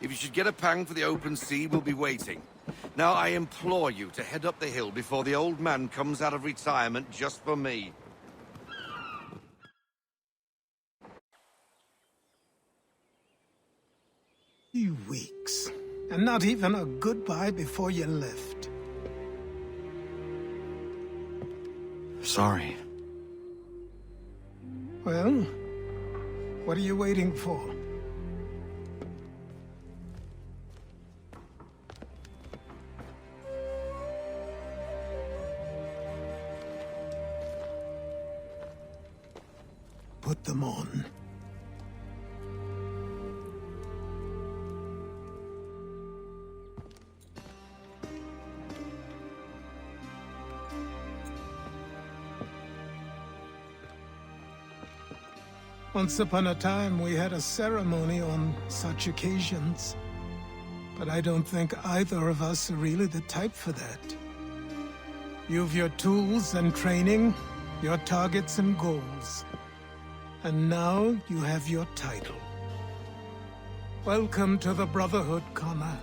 If you should get a pang for the open sea, we'll be waiting. Now, I implore you to head up the hill before the old man comes out of retirement just for me. 2 weeks, and not even a goodbye before you left. Sorry. Well, what are you waiting for? Put them on. Once upon a time, we had a ceremony on such occasions. But I don't think either of us are really the type for that. You've your tools and training, your targets and goals. And now you have your title. Welcome to the Brotherhood, Connor.